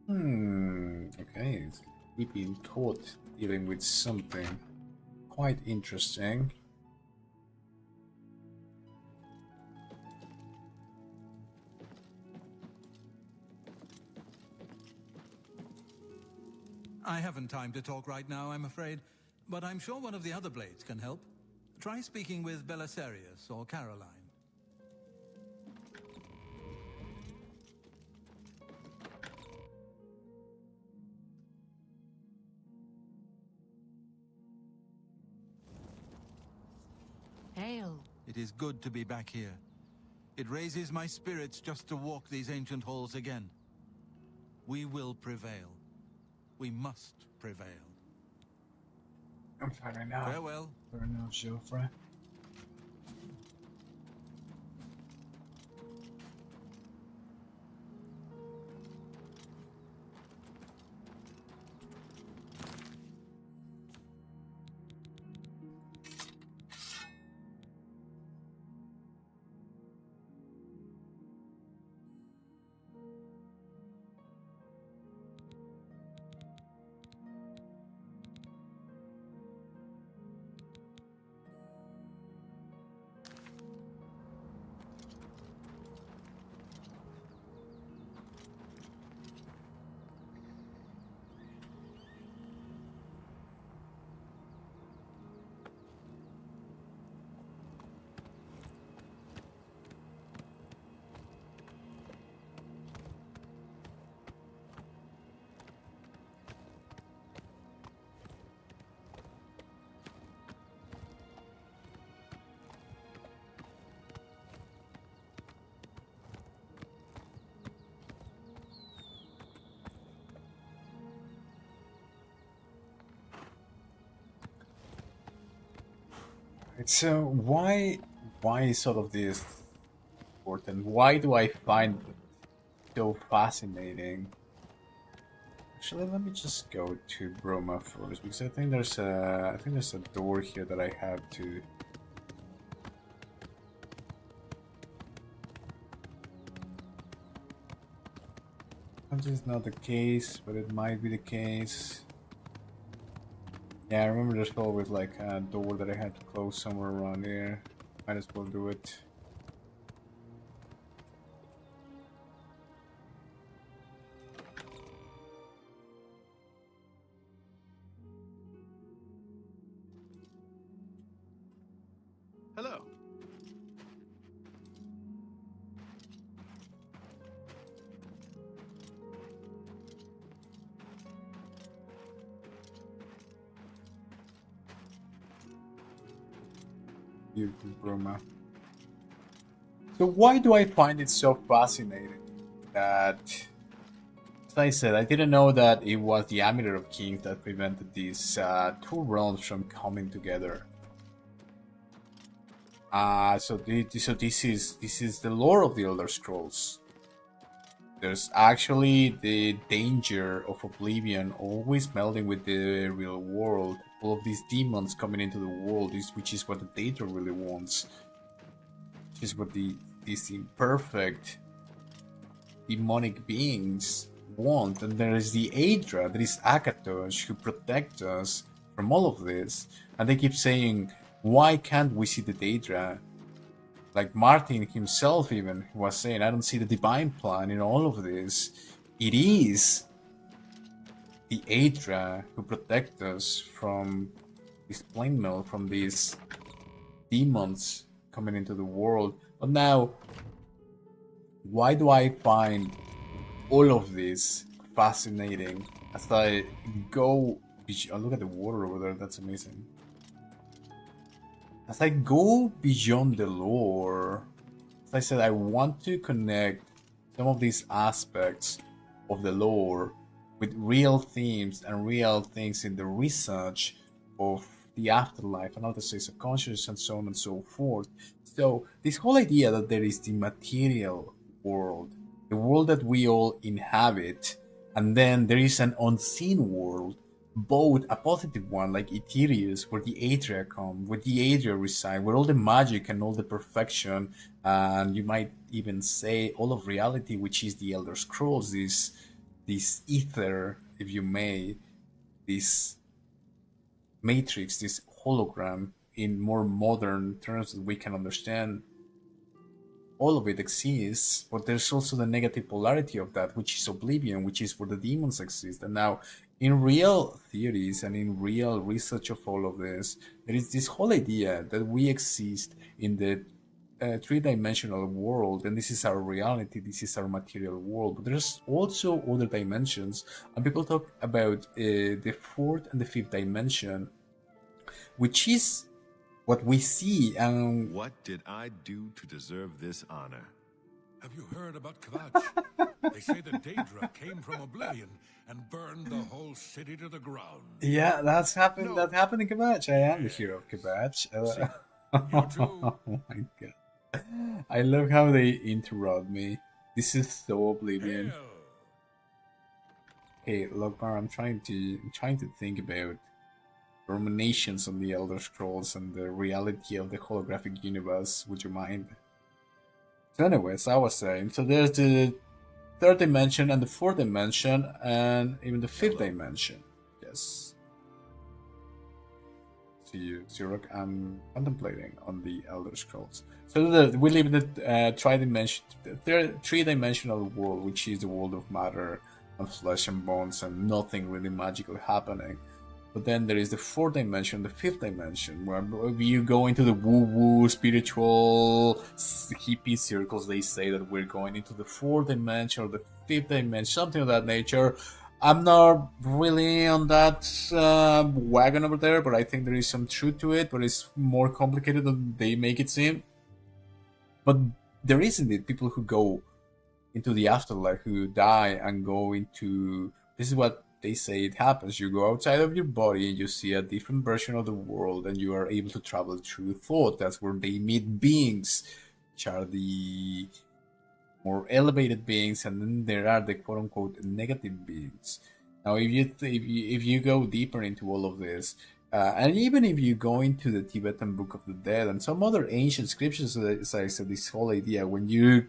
Okay. We've been taught dealing with something quite interesting.
I haven't time to talk right now, I'm afraid, but I'm sure one of the other blades can help. Try speaking with Belisarius or Caroline.
Hail.
It is good to be back here. It raises my spirits just to walk these ancient halls again. We will prevail. We must prevail.
I'm fine right now.
Farewell.
Farewell, Geoffrey. So why is sort of this important? Why do I find it so fascinating? Actually, let me just go to Broma first because I think there's a door here that I have to. This is not the case, but it might be the case. Yeah, I remember there's always like a door that I had to close somewhere around here. Might as well do it.
Hello.
Broma. So why do I find it so fascinating that, as I said, I didn't know that it was the Amulet of Kings that prevented these two realms from coming together. So this is the lore of the Elder Scrolls. There's actually the danger of Oblivion always melding with the real world. All of these demons coming into the world, which is what the Daedra really wants. Which is what these imperfect demonic beings want. And there is the Aedra, there is Akatosh, who protect us from all of this. And they keep saying, why can't we see the Daedra? Like Martin himself even was saying, I don't see the divine plan in all of this. It is the Aedra who protect us from this plane mill, from these demons coming into the world. But now, why do I find all of this fascinating as I go... Oh, look at the water over there, that's amazing. As I go beyond the lore, as I said, I want to connect some of these aspects of the lore with real themes and real things in the research of the afterlife and other states of consciousness and so on and so forth. So this whole idea that there is the material world, the world that we all inhabit, and then there is an unseen world both a positive one like Ethereus, where the Adria come, where the Adria reside, where all the magic and all the perfection, and you might even say all of reality, which is the Elder Scrolls, this ether, if you may, this matrix, this hologram in more modern terms that we can understand. All of it exists, but there's also the negative polarity of that, which is Oblivion, which is where the demons exist. And now, in real theories and in real research of all of this, there is this whole idea that we exist in the three-dimensional world, and this is our reality, this is our material world. But there's also other dimensions, and people talk about the fourth and the fifth dimension, which is what we see. And
what did I do to deserve this honor?
Have you heard about Kvatch? They say the Daedra came from Oblivion and burned the whole city to the ground.
Yeah, that's happened. No. That happened in Kvatch. I am the hero of Kvatch. Oh my god! I love how they interrupt me. This is so Oblivion. Okay, Lokmar, I'm trying to think about ruminations on the Elder Scrolls and the reality of the holographic universe. Would you mind? So anyways, I was saying, so there's the third dimension and the fourth dimension and even the fifth dimension. Yes. So I'm contemplating on the Elder Scrolls. So we live in the three-dimensional world, which is the world of matter and flesh and bones and nothing really magical happening. But then there is the fourth dimension, the fifth dimension, where you go into the woo-woo, spiritual, hippie circles. They say that we're going into the fourth dimension or the fifth dimension, something of that nature. I'm not really on that wagon over there, but I think there is some truth to it, but it's more complicated than they make it seem. But there is indeed people who go into the afterlife, who die and go into... This is what they say it happens. You go outside of your body and you see a different version of the world and you are able to travel through thought. That's where they meet beings, which are the more elevated beings, and then there are the quote-unquote negative beings. Now, if you go deeper into all of this, and even if you go into the Tibetan Book of the Dead and some other ancient scriptures, as I said, this whole idea, when you...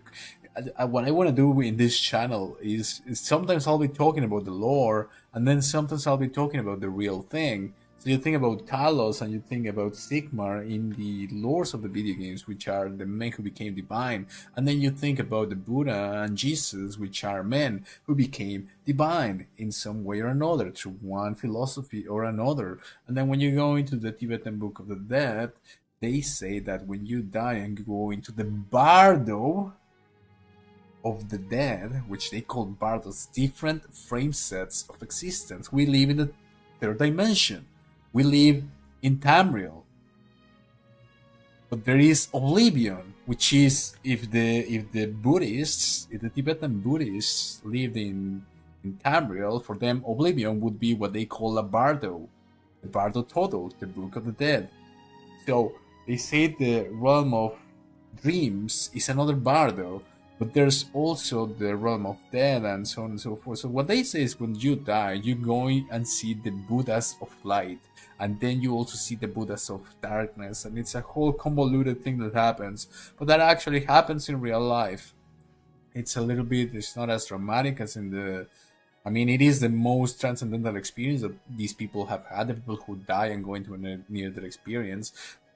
What I want to do in this channel is sometimes I'll be talking about the lore, and then sometimes I'll be talking about the real thing. So you think about Talos and you think about Sigmar in the lores of the video games, which are the men who became divine. And then you think about the Buddha and Jesus, which are men who became divine in some way or another, through one philosophy or another. And then when you go into the Tibetan Book of the Dead, they say that when you die and go into the Bardo of the dead, which they call Bardos, different frame sets of existence. We live in the third dimension. We live in Tamriel. But there is Oblivion, which is if the Tibetan Buddhists lived in Tamriel, for them Oblivion would be what they call a Bardo. The Bardo Total, the Book of the Dead. So they say the realm of dreams is another Bardo. But there's also the realm of death and so on and so forth. So what they say is when you die, you go and see the Buddhas of light. And then you also see the Buddhas of darkness. And it's a whole convoluted thing that happens. But that actually happens in real life. It's a little bit, it's not as dramatic as in the... I mean, it is the most transcendental experience that these people have had. The people who die and go into a near-death experience.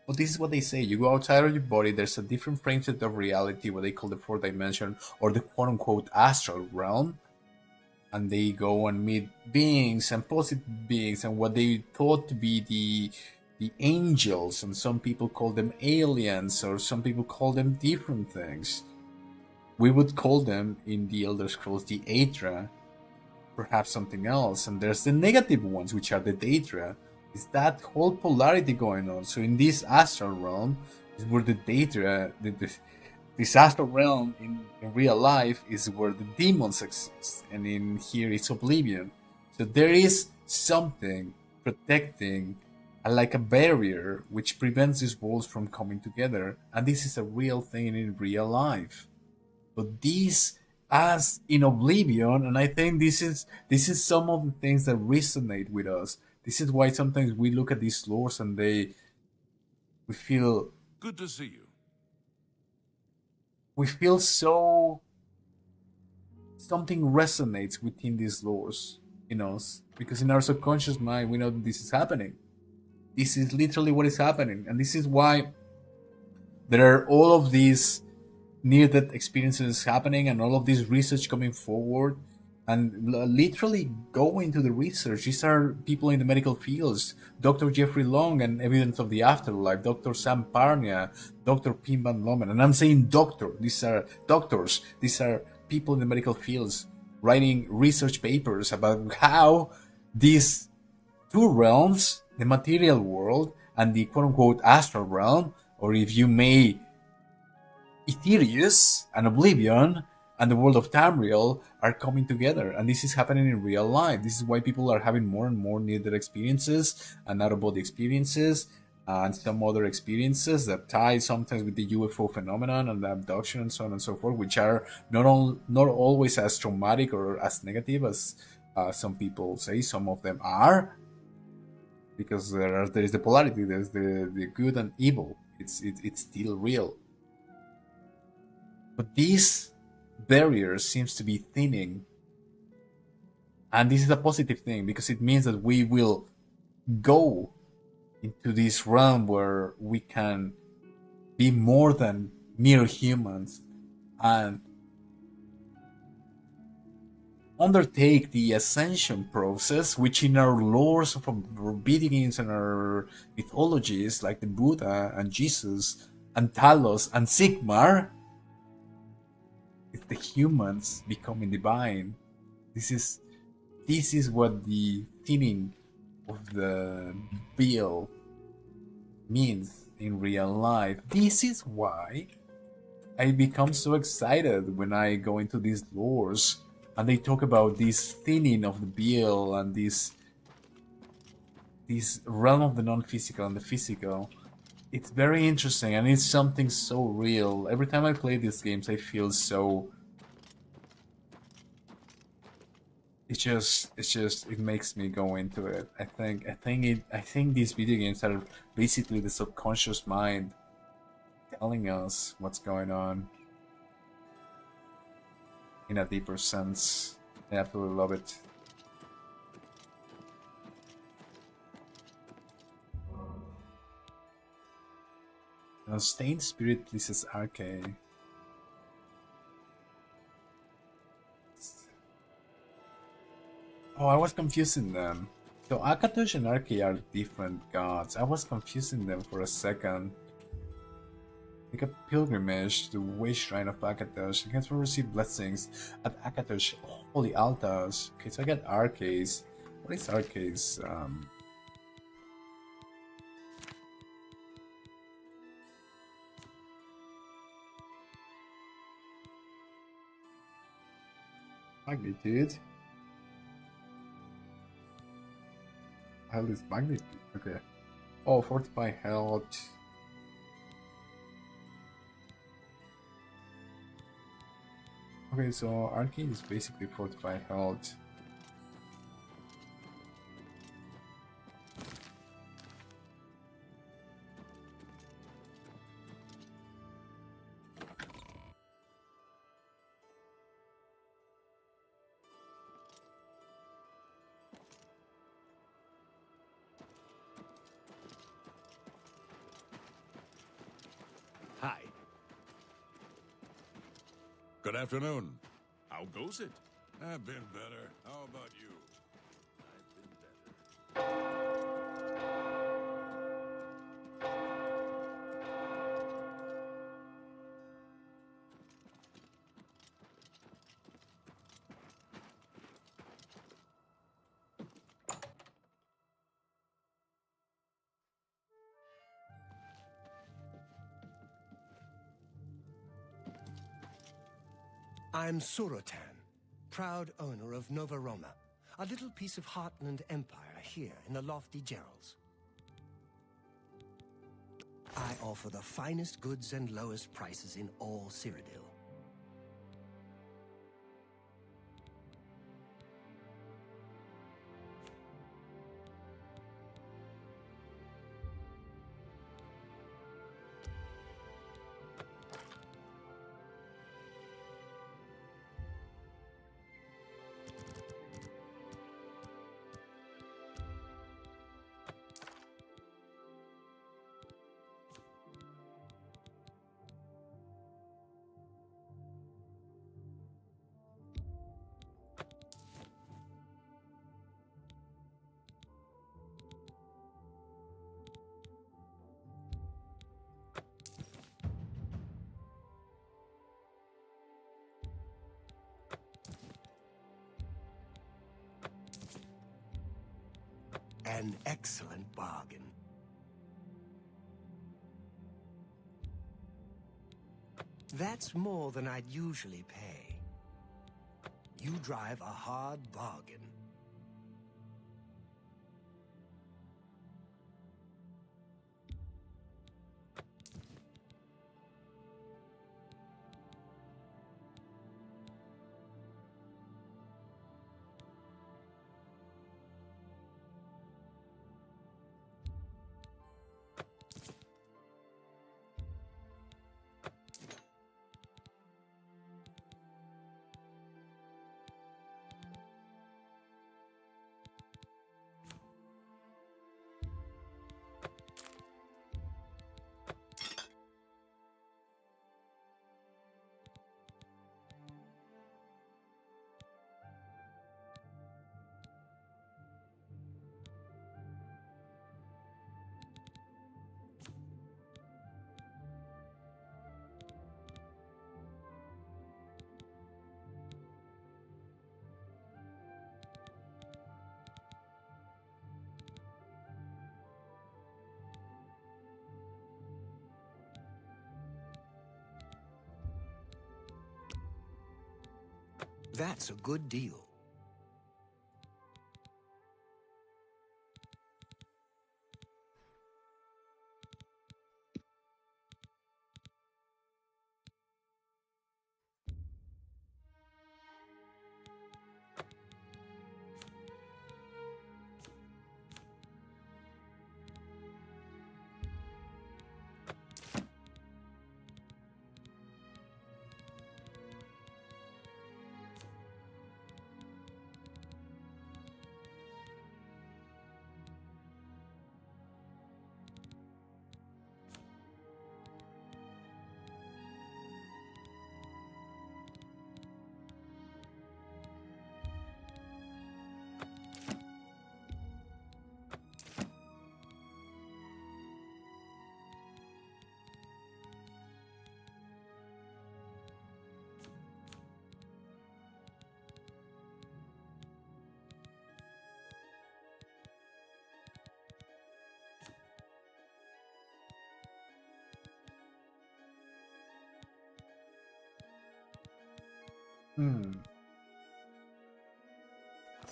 But this is what they say. You go outside of your body, there's a different frame set of reality, what they call the fourth dimension, or the quote-unquote astral realm. And they go and meet beings and positive beings and what they thought to be the angels. And some people call them aliens, or some people call them different things. We would call them, in the Elder Scrolls, the Aedra, perhaps something else. And there's the negative ones, which are the Daedra. Is that whole polarity going on. So in this astral realm is where the Daedra, this astral realm in real life is where the demons exist, and in here it's Oblivion. So there is something protecting, like a barrier, which prevents these worlds from coming together, and this is a real thing in real life. But these as in Oblivion, and I think this is some of the things that resonate with us. This is why sometimes we look at these lores and we feel
Good to see you.
We feel so something resonates within these lores in us, because in our subconscious mind we know that this is happening. This is literally what is happening, and this is why there are all of these near-death experiences happening and all of this research coming forward, and literally go into the research. These are people in the medical fields: Dr. Jeffrey Long and Evidence of the Afterlife, Dr. Sam Parnia, Dr. Pim Van Lomen. And I'm saying doctor, these are doctors, these are people in the medical fields writing research papers about how these two realms, the material world and the quote-unquote astral realm, or if you may, Ethereus and Oblivion and the world of Tamriel, are coming together, and this is happening in real life. This is why people are having more and more near-death experiences and out-of-body experiences and some other experiences that tie sometimes with the UFO phenomenon and the abduction and so on and so forth, which are not always as traumatic or as negative as some people say. Some of them are, because there is the polarity. There's the good and evil. It's still real. But this barrier seems to be thinning. And this is a positive thing, because it means that we will go into this realm where we can be more than mere humans and undertake the ascension process, which in our lores of our beginnings and our mythologies, like the Buddha and Jesus and Talos and Sigmar, it's the humans becoming divine. This is what the thinning of the veil means in real life. This is why I become so excited when I go into these lores and they talk about this thinning of the veil and this realm of the non-physical and the physical. It's very interesting, and it's something so real. Every time I play these games, I feel so. It makes me go into it. I think these video games are basically the subconscious mind telling us what's going on in a deeper sense. I absolutely love it. Now, Stained Spirit pleases Arcade. Oh, I was confusing them. So Akatosh and Arcade are different gods. I was confusing them for a second. Make a pilgrimage to the Way Shrine of Akatosh. You can receive blessings at Akatosh holy altars. Okay, so I got Arcades. What is Arcades? Magnitude. Hell is magnitude. Okay. Oh, fortify health. Okay, so Arcane is basically fortify health.
Hi.
Good afternoon.
How goes it?
I've been better. How about you?
I'm Surotan, proud owner of Nova Roma, a little piece of Heartland Empire here in the lofty Gerals. I offer the finest goods and lowest prices in all Cyrodiil. An excellent bargain. That's more than I'd usually pay. You drive a hard bargain. That's a good deal.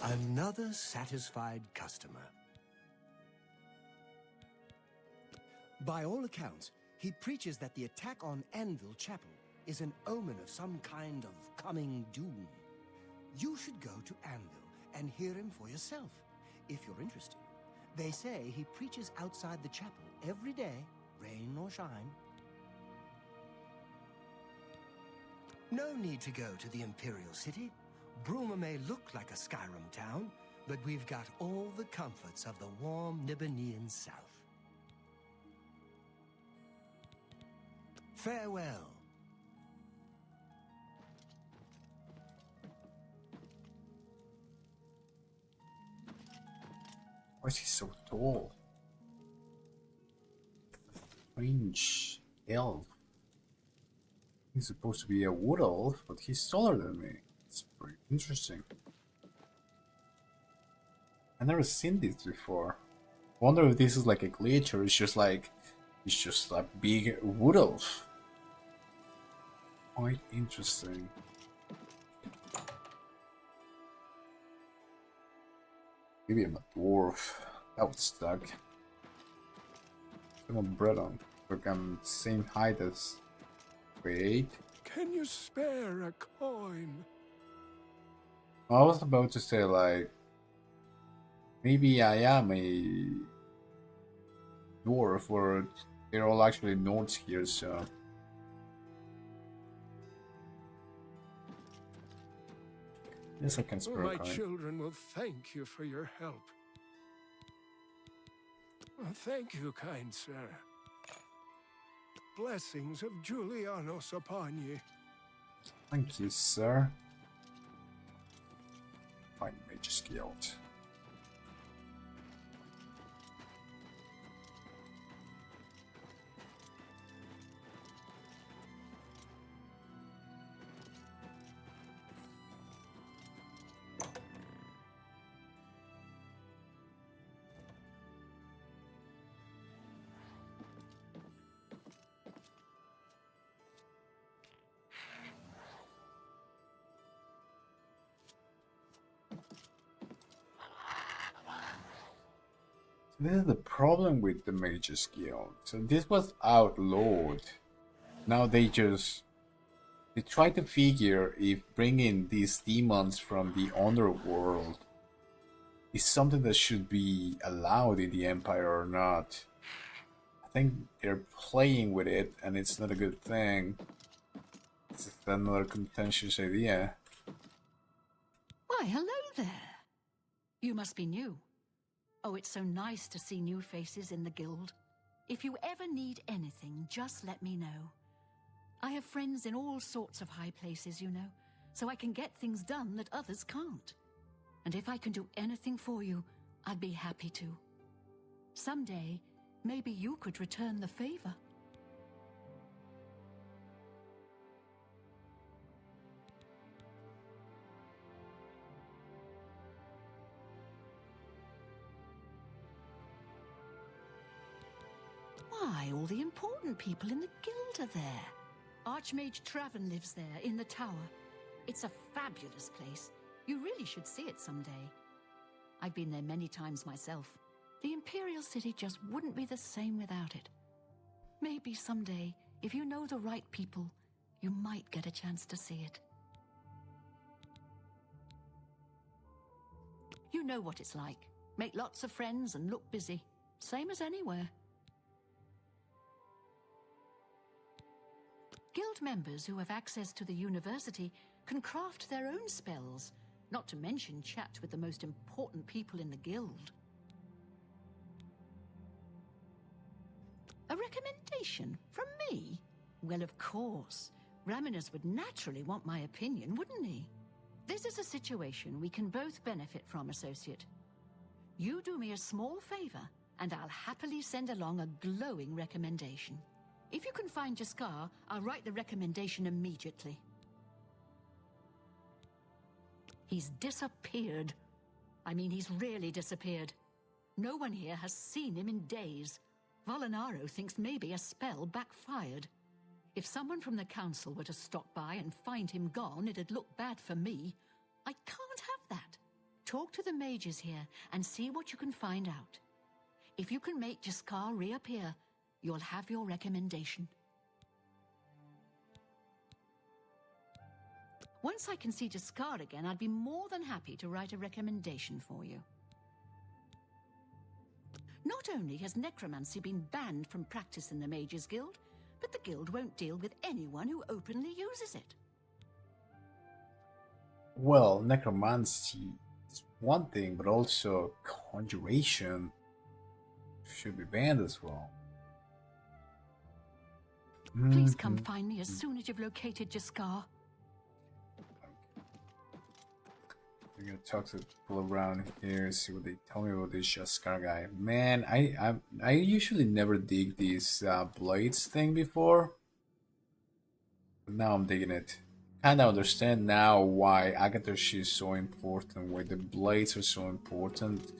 Another satisfied customer. By all accounts, he preaches that the attack on Anvil Chapel is an omen of some kind of coming doom. You should go to Anvil and hear him for yourself, if you're interested. They say he preaches outside the chapel every day, rain or shine. No need to go to the Imperial City. Bruma may look like a Skyrim town, but we've got all the comforts of the warm Nibbanean south. Farewell.
Why is he so tall? Strange elf. He's supposed to be a wood elf, but he's taller than me. It's pretty interesting. I've never seen this before. Wonder if this is like a glitch or it's just a big wood elf. Quite interesting. Maybe I'm a dwarf. That would suck. I'm a Breton. Look, I'm the same height as. Wait.
Can you spare a coin?
I was about to say, like, maybe I am a dwarf, or they're all actually Nords here, so. Yes, I can spare a coin.
My children will thank you for your help. Thank you, kind sir. Blessings of Julianos upon ye.
Thank you, sir. Fine Mage's Guild. This is the problem with the Mages Guild. So this was outlawed. Now they try to figure if bringing these demons from the underworld is something that should be allowed in the Empire or not. I think they're playing with it, and it's not a good thing. It's another contentious idea.
Why, hello there. You must be new. Oh, it's so nice to see new faces in the guild. If you ever need anything, just let me know. I have friends in all sorts of high places, you know, so I can get things done that others can't. And if I can do anything for you, I'd be happy to. Someday, maybe you could return the favor. Why, all the important people in the guild are there. Archmage Traven lives there, in the tower. It's a fabulous place. You really should see it someday. I've been there many times myself. The Imperial City just wouldn't be the same without it. Maybe someday, if you know the right people, you might get a chance to see it. You know what it's like. Make lots of friends and look busy. Same as anywhere. Guild members who have access to the university can craft their own spells, not to mention chat with the most important people in the guild. A recommendation from me? Well, of course. Raminus would naturally want my opinion, wouldn't he? This is a situation we can both benefit from, associate. You do me a small favor, and I'll happily send along a glowing recommendation. If you can find Jaskar, I'll write the recommendation immediately. He's disappeared. I mean, he's really disappeared. No one here has seen him in days. Volinaro thinks maybe a spell backfired. If someone from the council were to stop by and find him gone, it'd look bad for me. I can't have that. Talk to the mages here and see what you can find out. If you can make Jaskar reappear, you'll have your recommendation. Once I can see Jaskar again, I'd be more than happy to write a recommendation for you. Not only has necromancy been banned from practice in the Mages Guild, but the guild won't deal with anyone who openly uses it.
Well, necromancy is one thing, but also conjuration should be banned as well.
Please come find me as soon as you've located Jaskar.
I'm gonna talk to people around here, see what they tell me about this Jaskar guy. Man, I usually never dig this blades thing before, but now I'm digging it. Kinda understand now why Agatoshi is so important, why the blades are so important.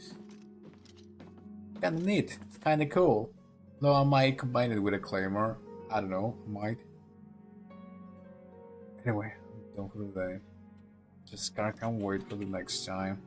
Kinda neat, it's kinda cool. Though I might combine it with a claymore. I don't know, might. Anyway, I'm done for the day. Just can't wait for the next time.